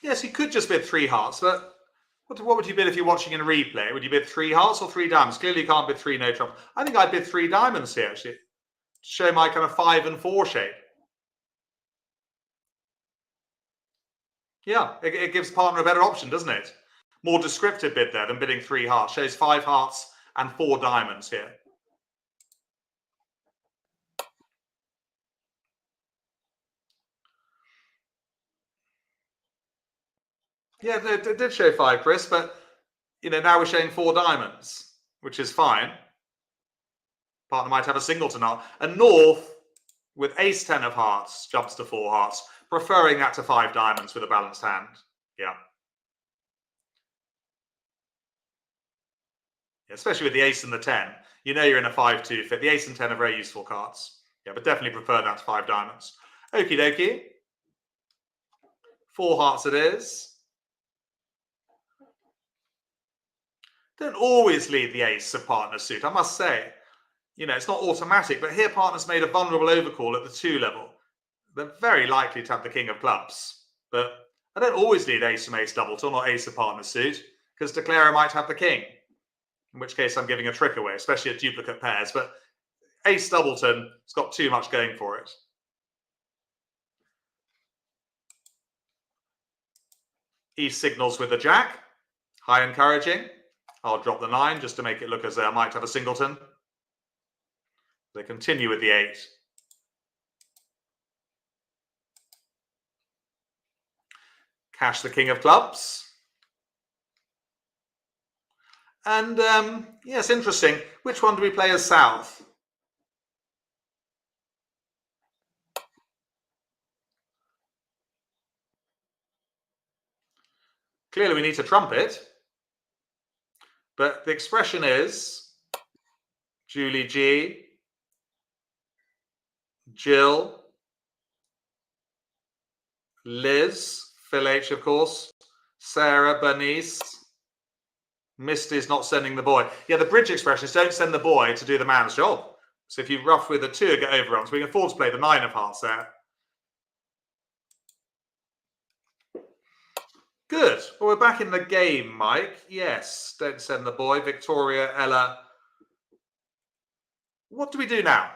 Yes, you could just bid 3 hearts, but what would you bid if you're watching in a replay? Would you bid 3 hearts or 3 diamonds? Clearly, you can't bid 3 no trump. I think I'd bid 3 diamonds here, actually, to show my kind of 5 and 4 shape. Yeah, it gives partner a better option, doesn't it? More descriptive bid there than bidding 3 hearts. Shows 5 hearts and 4 diamonds here. Yeah, it did show 5, Chris, but you know, now we're showing 4 diamonds, which is fine. Partner might have a singleton heart. And North, with ace 10 of hearts, jumps to 4 hearts, preferring that to 5 diamonds with a balanced hand. Yeah. Especially with the ace and the 10. You know you're in a 5-2 fit. The ace and 10 are very useful cards. Yeah, but definitely prefer that to 5 diamonds. Okie dokie. 4 hearts it is. Don't always lead the ace of partner's suit, I must say. You know, it's not automatic, but here partner's made a vulnerable overcall at the 2 level. They're very likely to have the king of clubs. But I don't always lead ace from ace doubleton or ace of partner's suit, because declarer might have the king. In which case I'm giving a trick away, especially at duplicate pairs. But ace doubleton, it's got too much going for it. He signals with the jack. High encouraging. I'll drop the 9 just to make it look as though I might have a singleton. They continue with the 8. Cash the king of clubs. And yes, interesting. Which one do we play as south? Clearly we need to trump it. But the expression is Julie G, Jill, Liz, Phil H, of course, Sarah, Bernice, Misty's not sending the boy. Yeah, the bridge expression is don't send the boy to do the man's job. So if you rough with a 2, get overrun. So we can afford to play the 9 of hearts there. Good. Well, we're back in the game, Mike. Yes, don't send the boy. Victoria, Ella. What do we do now?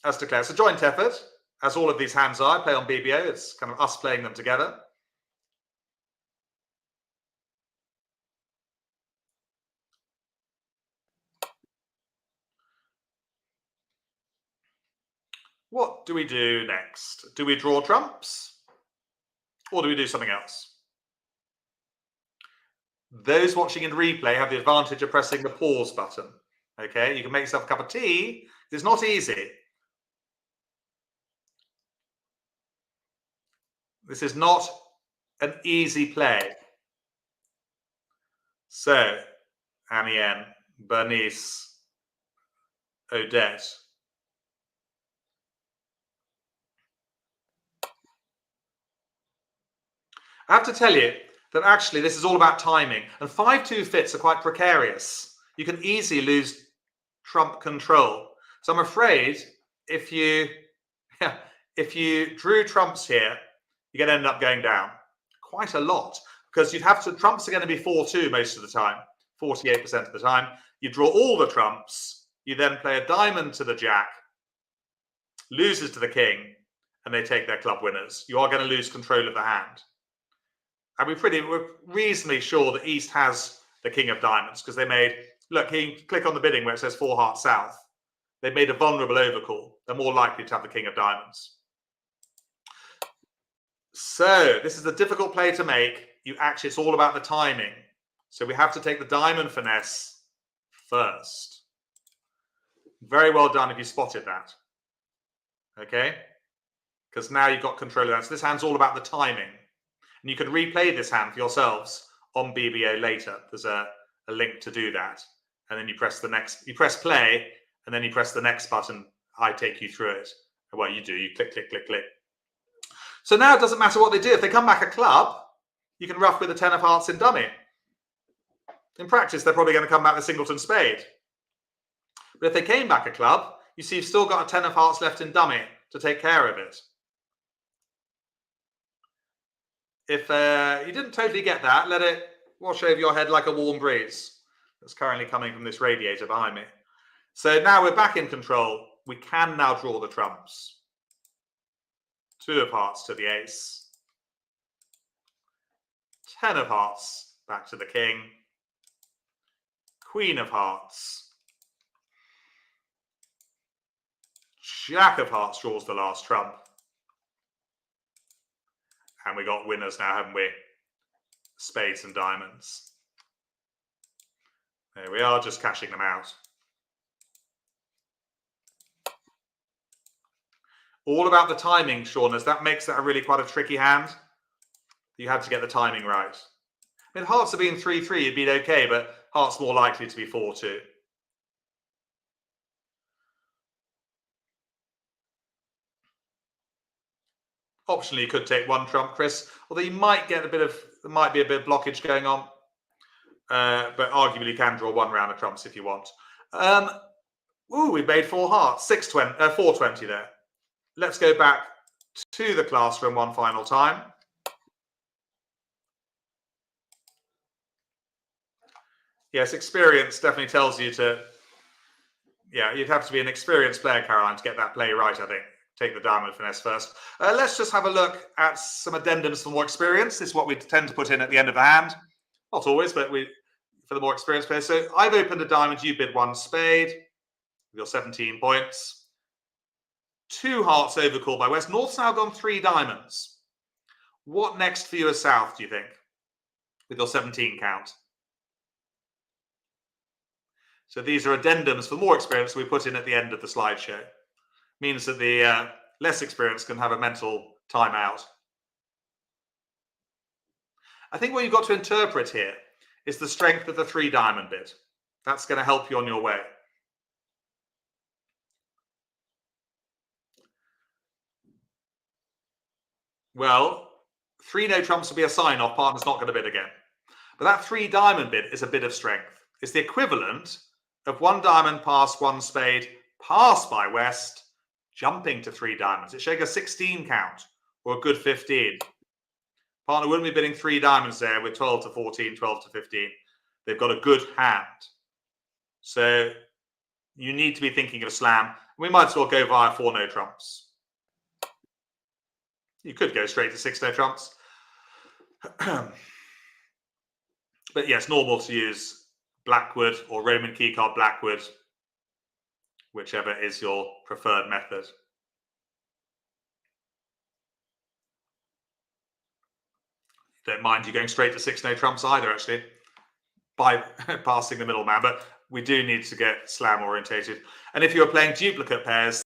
As declared, it's a joint effort, as all of these hands are. I play on BBO. It's kind of us playing them together. What do we do next? Do we draw trumps? Or do we do something else? Those watching in replay have the advantage of pressing the pause button. Okay, you can make yourself a cup of tea. It's not easy. This is not an easy play. So, Annie N, Bernice, Odette. I have to tell you that actually this is all about timing. And 5-2 fits are quite precarious. You can easily lose trump control. So I'm afraid if you drew trumps here, you're going to end up going down quite a lot, because you'd have to, trumps are going to be 4-2 most of the time, 48% of the time. You draw all the trumps, you then play a diamond to the jack, loses to the king, and they take their club winners. You are going to lose control of the hand. And we're reasonably sure that East has the king of diamonds, because they made, look, you can click on the bidding where it says 4 hearts south. They made a vulnerable overcall. They're more likely to have the king of diamonds. So this is a difficult play to make. It's all about the timing. So we have to take the diamond finesse first. Very well done if you spotted that. Okay? Because now you've got control of that. So this hand's all about the timing. And you can replay this hand for yourselves on BBO later. There's a link to do that. And then you press play, and then you press the next button. I take you through it. Well, you do. You click, click, click, click. So now it doesn't matter what they do. If they come back a club, you can rough with a 10 of hearts in dummy. In practice, they're probably going to come back with singleton spade. But if they came back a club, you see you've still got a 10 of hearts left in dummy to take care of it. If you didn't totally get that, let it wash over your head like a warm breeze that's currently coming from this radiator behind me. So now we're back in control. We can now draw the trumps. 2 of hearts to the ace. 10 of hearts back to the king. Queen of hearts. Jack of hearts draws the last trump. And we got winners now, haven't we? Spades and diamonds. There we are, just cashing them out. All about the timing, Sean, as that makes that a really quite a tricky hand. You had to get the timing right. I mean, hearts have been 3-3, you'd been okay, but hearts more likely to be 4-2. Optionally, you could take 1 trump, Chris, although you might get there might be a bit of blockage going on. But arguably you can draw 1 round of trumps if you want. We made 4 hearts, 420 there. Let's go back to the classroom one final time. Yes, experience definitely tells you to, you'd have to be an experienced player, Caroline, to get that play right, I think. take the diamond finesse first. Let's just have a look at some addendums for more experience. This is what we tend to put in at the end of the hand. Not always, but for the more experienced players. So I've opened a diamond, you bid 1 spade with your 17 points. 2 hearts overcalled by West. North's now gone 3 diamonds. What next for you as South, do you think, with your 17 count? So these are addendums for more experience we put in at the end of the slideshow. Means that the less experienced can have a mental timeout. I think what you've got to interpret here is the strength of the 3 diamond bid. That's going to help you on your way. Well, 3 no trumps will be a sign-off. Partner's not going to bid again. But that 3 diamond bid is a bid of strength. It's the equivalent of 1 diamond past 1 spade, passed by West, jumping to 3 diamonds. It's showing a 16 count or a good 15. Partner wouldn't be bidding 3 diamonds there with 12 to 14, 12 to 15. They've got a good hand. So you need to be thinking of a slam. We might as well go via 4 no trumps. You could go straight to 6 no trumps. But yes, normal to use Blackwood or Roman keycard Blackwood, whichever is your preferred method. Don't mind you going straight to 6 no trumps either, actually, by passing the middleman, but we do need to get slam orientated. And if you're playing duplicate pairs,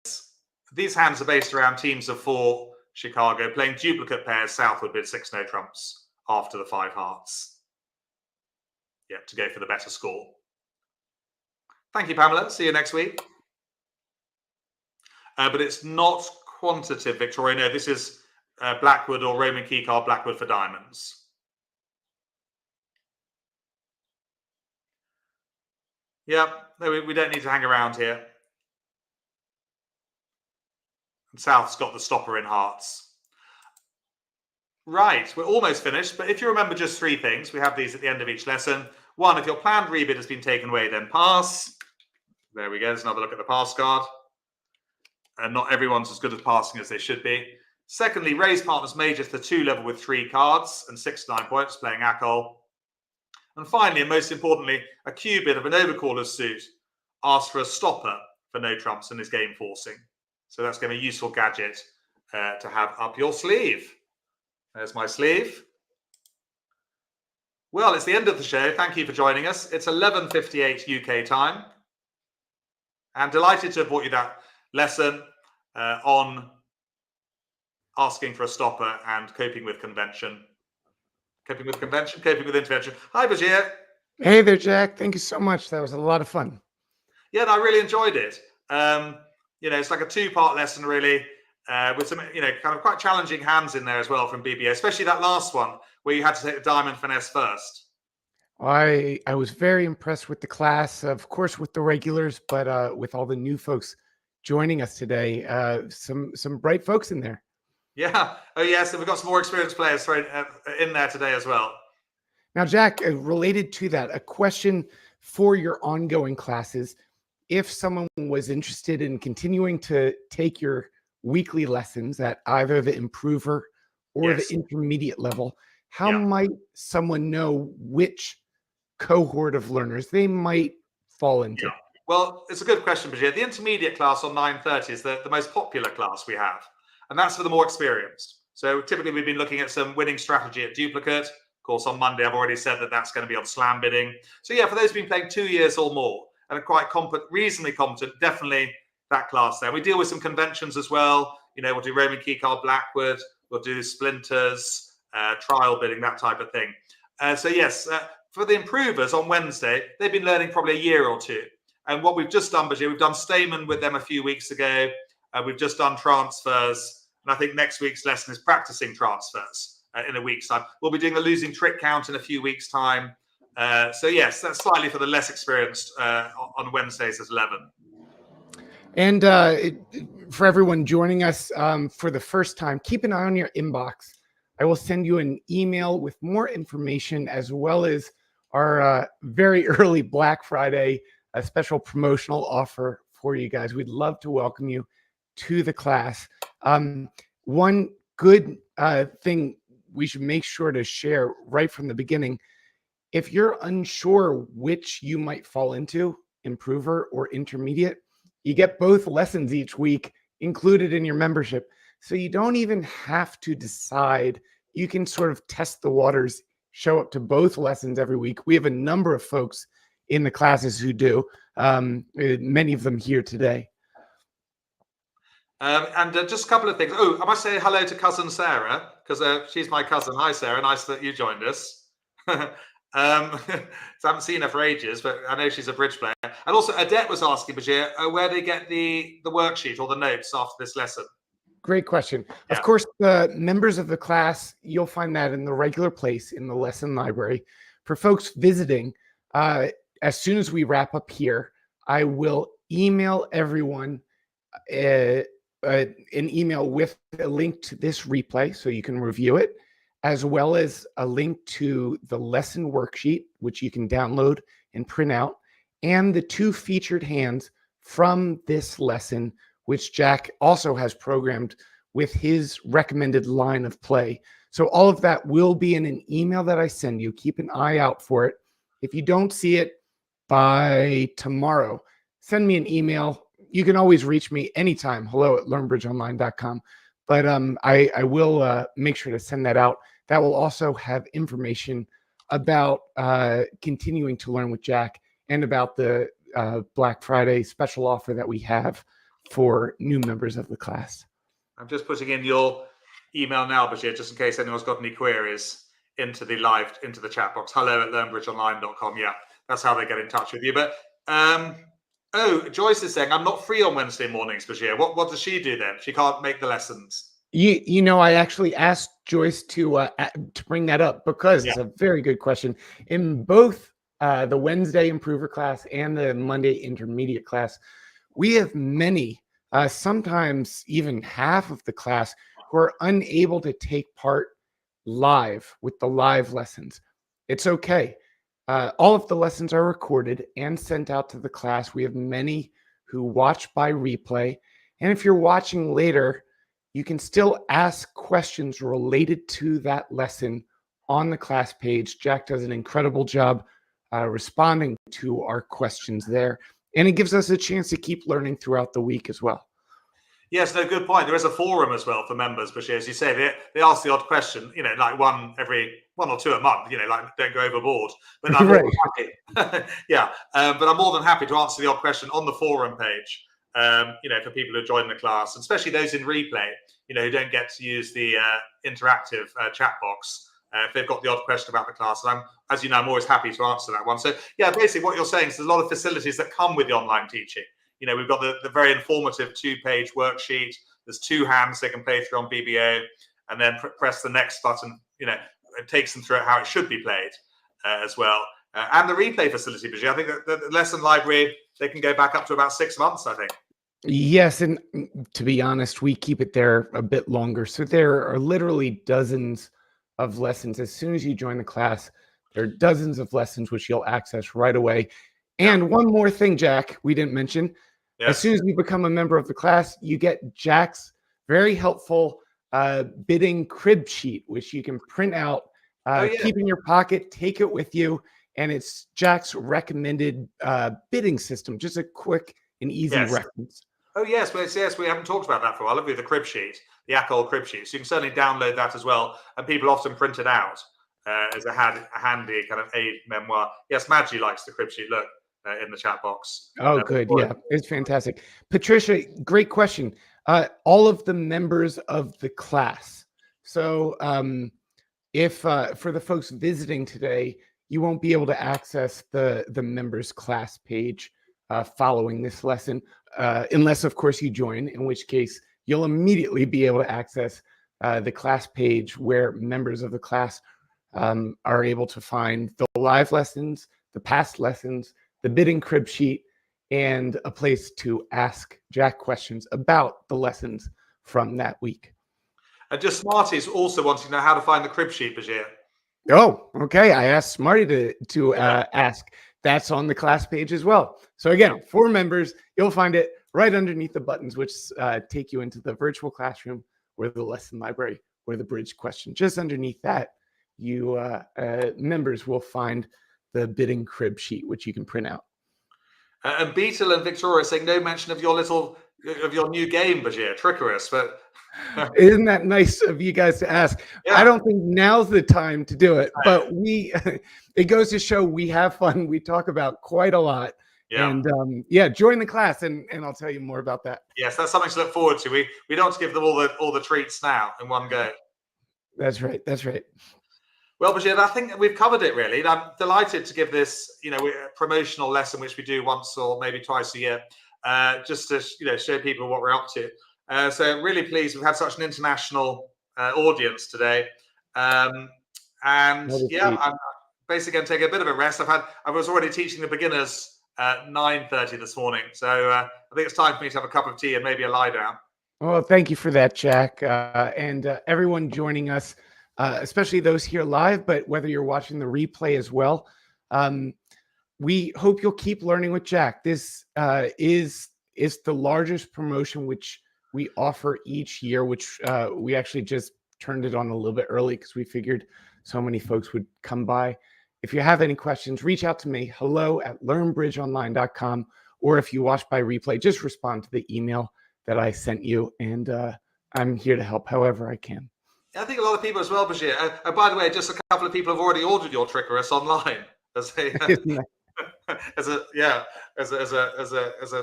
these hands are based around teams of 4 Chicago. Playing duplicate pairs, South would bid 6 no trumps after the 5 hearts. Yeah, to go for the better score. Thank you, Pamela. See you next week. But it's not quantitative, Victoria. No, this is Blackwood or Roman keycard Blackwood for diamonds. Yeah, no, we don't need to hang around here. And South's got the stopper in hearts. Right, we're almost finished, but if you remember just 3 things, we have these at the end of each lesson. 1, if your planned rebid has been taken away, then pass. There we go, there's another look at the pass card. And not everyone's as good at passing as they should be. Secondly, raise partners major to the 2 level with 3 cards and 6 to 9 points, playing Akol. And finally, and most importantly, a Q bid of an overcaller's suit asks for a stopper for no trumps and is game forcing. So that's going to be a useful gadget to have up your sleeve. There's my sleeve. Well, it's the end of the show. Thank you for joining us. It's 11:58 UK time. I'm delighted to have brought you that lesson on asking for a stopper and coping with convention. Coping with convention, coping with intervention. Hi, Bajir. Hey there, Jack. Thank you so much. That was a lot of fun. Yeah, and I really enjoyed it. It's like a 2-part lesson, really. With some, kind of quite challenging hands in there as well from BBO, especially that last one where you had to take the diamond finesse first. I was very impressed with the class, of course, with the regulars, but with all the new folks joining us today. Some bright folks in there. Yeah. Oh, yes. And we've got some more experienced players in there today as well. Now, Jack, related to that, a question for your ongoing classes. If someone was interested in continuing to take your weekly lessons at either the improver or the intermediate level, how might someone know which cohort of learners they might fall into? Well, it's a good question, Bajir. The intermediate class on 9:30 is the most popular class we have, and that's for the more experienced. So typically we've been looking at some winning strategy at duplicate. Of course, on Monday, I've already said that that's going to be on slam bidding. So yeah, for those who've been playing 2 years or more and are quite reasonably competent, definitely that class there. We deal with some conventions as well. We'll do Roman keycard Blackwood, we'll do splinters, trial bidding, that type of thing. So yes, for the improvers on Wednesday, they've been learning probably a year or 2. And what we've just done, Bajir, we've done Stamen with them a few weeks ago. We've just done transfers. And I think next week's lesson is practicing transfers in a week's time. We'll be doing a losing trick count in a few weeks' time. So yes, that's slightly for the less experienced on Wednesdays at 11. And for everyone joining us for the first time, keep an eye on your inbox. I will send you an email with more information, as well as our very early Black Friday, a special promotional offer for you guys. We'd love to welcome you to the class. One good thing we should make sure to share right from the beginning, if you're unsure which you might fall into, improver or intermediate, you get both lessons each week included in your membership. So you don't even have to decide. You can sort of test the waters, show up to both lessons every week. We have a number of folks in the classes who do, many of them here today. And just a couple of things. Oh, I must say hello to cousin Sarah, because she's my cousin. Hi, Sarah. Nice that you joined us. So I haven't seen her for ages, but I know she's a bridge player. And also, Adette was asking, Bashir, where they get the worksheet or the notes after this lesson. Great question. Yeah. Of course, the members of the class, you'll find that in the regular place in the lesson library. For folks visiting, as soon as we wrap up here, I will email everyone an email with a link to this replay so you can review it, as well as a link to the lesson worksheet, which you can download and print out, and the 2 featured hands from this lesson, which Jack also has programmed with his recommended line of play. So all of that will be in an email that I send you. Keep an eye out for it. If you don't see it by tomorrow, send me an email. You can always reach me anytime, hello@learnbridgeonline.com. But I will make sure to send that out. That will also have information about continuing to learn with Jack and about the Black Friday special offer that we have for new members of the class. I'm just putting in your email now, Bashir, just in case anyone's got any queries into the chat box. hello@learnbridgeonline.com. Yeah, that's how they get in touch with you. But Joyce is saying, I'm not free on Wednesday mornings, Bashir. What does she do then? She can't make the lessons. You know, I actually asked Joyce to bring that up because it's a very good question. In both the Wednesday improver class and the Monday intermediate class, we have many, sometimes even half of the class, who are unable to take part live with the live lessons. It's okay. All of the lessons are recorded and sent out to the class. We have many who watch by replay. And if you're watching later, you can still ask questions related to that lesson on the class page. Jack does an incredible job responding to our questions there. And it gives us a chance to keep learning throughout the week as well. Yes, no, good point. There is a forum as well for members, Bashir. As you say, they ask the odd question, like one or two a month, like don't go overboard. But I'm more than happy. Yeah, but I'm more than happy to answer the odd question on the forum page, for people who join the class, especially those in replay, who don't get to use the interactive chat box. If they've got the odd question about the class, and as you know, I'm always happy to answer that one. So yeah, basically what you're saying is there's a lot of facilities that come with the online teaching. We've got the very informative 2-page worksheet. There's 2 hands they can play through on BBO, and then press the next button. It takes them through how it should be played as well. And the replay facility, Bashir, I think that the lesson library, they can go back up to about 6 months, I think. Yes, and to be honest, we keep it there a bit longer. So there are literally dozens of lessons. As soon as you join the class, there are dozens of lessons which you'll access right away. And one more thing, Jack, we didn't mention. Yes. As soon as you become a member of the class, you get Jack's very helpful bidding crib sheet, which you can print out, keep in your pocket, take it with you. And it's Jack's recommended bidding system, just a quick and easy reference. Oh, yes. Well, yes, we haven't talked about that for a while. I'll give you the crib sheet, the ACOL crib sheet. So you can certainly download that as well. And people often print it out as a handy kind of aid memoir. Yes, Maggie likes the crib sheet. Look. In the chat box. Oh, good. Yeah, it's fantastic. Patricia, great question. All of the members of the class. So if for the folks visiting today, you won't be able to access the members class page following this lesson, unless, of course, you join, in which case you'll immediately be able to access the class page where members of the class are able to find the live lessons, the past lessons, the bidding crib sheet, and a place to ask Jack questions about the lessons from that week. And just Smarty's also wanting to know how to find the crib sheet, Bashir. Oh, okay. I asked Smarty to ask. That's on the class page as well. So again, for members, you'll find it right underneath the buttons, which take you into the virtual classroom or the lesson library or the bridge question. Just underneath that, you members will find the bidding crib sheet, which you can print out. And Beetle and Victoria saying no mention of your new game, Bajir, Trickerous, but isn't that nice of you guys to ask? Yeah. I don't think now's the time to do it, but it goes to show we have fun. We talk about quite a lot. Yeah. And join the class and I'll tell you more about that. Yes, that's something to look forward to. We don't want to give them all the treats now in one go. That's right. That's right. Well, Bajir, I think we've covered it really. And I'm delighted to give this, promotional lesson, which we do once or maybe twice a year, just to show people what we're up to. So really pleased. We've had such an international audience today. I'm basically going to take a bit of a rest. I was already teaching the beginners at 9:30 this morning. So I think it's time for me to have a cup of tea and maybe a lie down. Well, thank you for that, Jack. And everyone joining us, especially those here live, but whether you're watching the replay as well, we hope you'll keep learning with Jack. This is the largest promotion which we offer each year, which we actually just turned it on a little bit early because we figured so many folks would come by. If you have any questions, reach out to me, hello@learnbridgeonline.com, or if you watch by replay, just respond to the email that I sent you, and I'm here to help however I can. I think a lot of people as well, Bashir. By the way, just a couple of people have already ordered your Trickerous online as a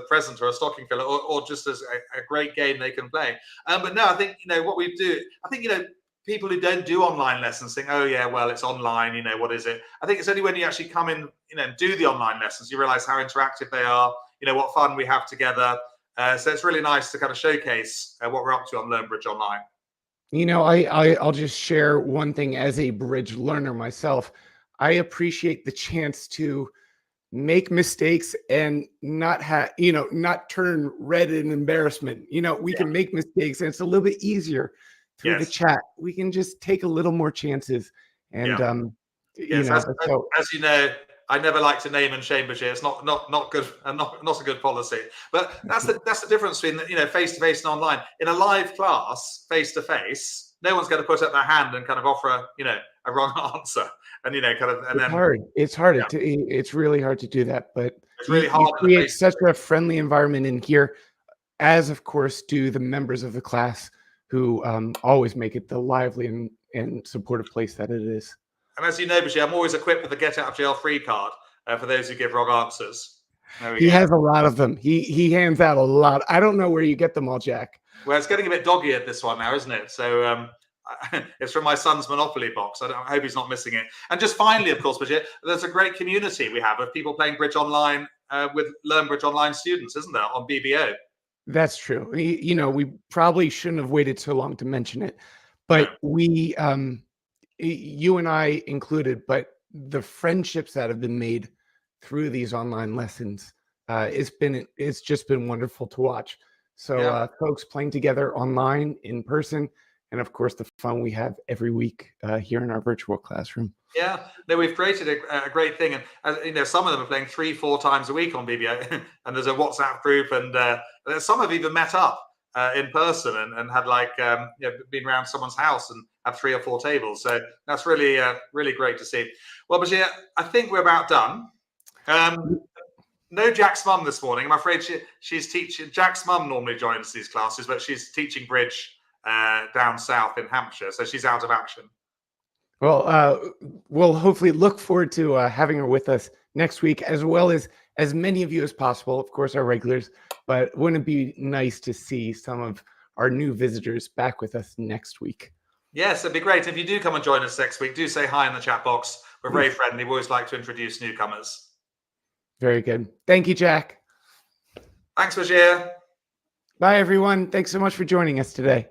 present or a stocking filler, or just as a great game they can play. But no, I think what we do. I think people who don't do online lessons think, oh yeah, well it's online. What is it? I think it's only when you actually come in, and do the online lessons, you realize how interactive they are. What fun we have together. So it's really nice to kind of showcase what we're up to on LearnBridge Online. I'll just share one thing as a bridge learner myself. I appreciate the chance to make mistakes and not turn red in embarrassment. We can make mistakes and it's a little bit easier through the chat. We can just take a little more chances. And, as you know, I never like to name and shame Bashir. It's not good and not a good policy. But that's the difference between face-to-face and online. In a live class, face-to-face, no one's going to put up their hand and kind of offer a wrong answer. And it's hard. It's really hard to do that. But it's really hard. You create such a friendly environment in here, as of course do the members of the class who always make it the lively and supportive place that it is. And as you know, Bashir, I'm always equipped with a get out of jail free card for those who give wrong answers. He has a lot of them. He hands out a lot. I don't know where you get them all, Jack. Well, it's getting a bit dog-eared, this one now, isn't it? So it's from my son's Monopoly box. I hope he's not missing it. And just finally, of course, Bashir, there's a great community we have of people playing bridge online with LearnBridge Online students, isn't there, on BBO? That's true. We probably shouldn't have waited so long to mention it, but we, you and I included, but the friendships that have been made through these online lessons, it's just been wonderful to watch. So folks playing together online, in person, and of course the fun we have every week here in our virtual classroom. Yeah, no, we've created a great thing, and some of them are playing 3-4 times a week on BBO, and there's a WhatsApp group, and some have even met up in person and had been around someone's house and have 3 or 4 tables. So that's really really great to see. Well, Bashir, I think we're about done. No Jack's mum this morning. I'm afraid she's teaching. Jack's mum normally joins these classes, but she's teaching bridge down south in Hampshire, so she's out of action. Well, we'll hopefully look forward to having her with us next week, as well as many of you as possible, of course, our regulars. But wouldn't it be nice to see some of our new visitors back with us next week? Yes, it'd be great. If you do come and join us next week, do say hi in the chat box. We're very friendly. We always like to introduce newcomers. Very good. Thank you, Jack. Thanks, Bashir. Bye, everyone. Thanks so much for joining us today.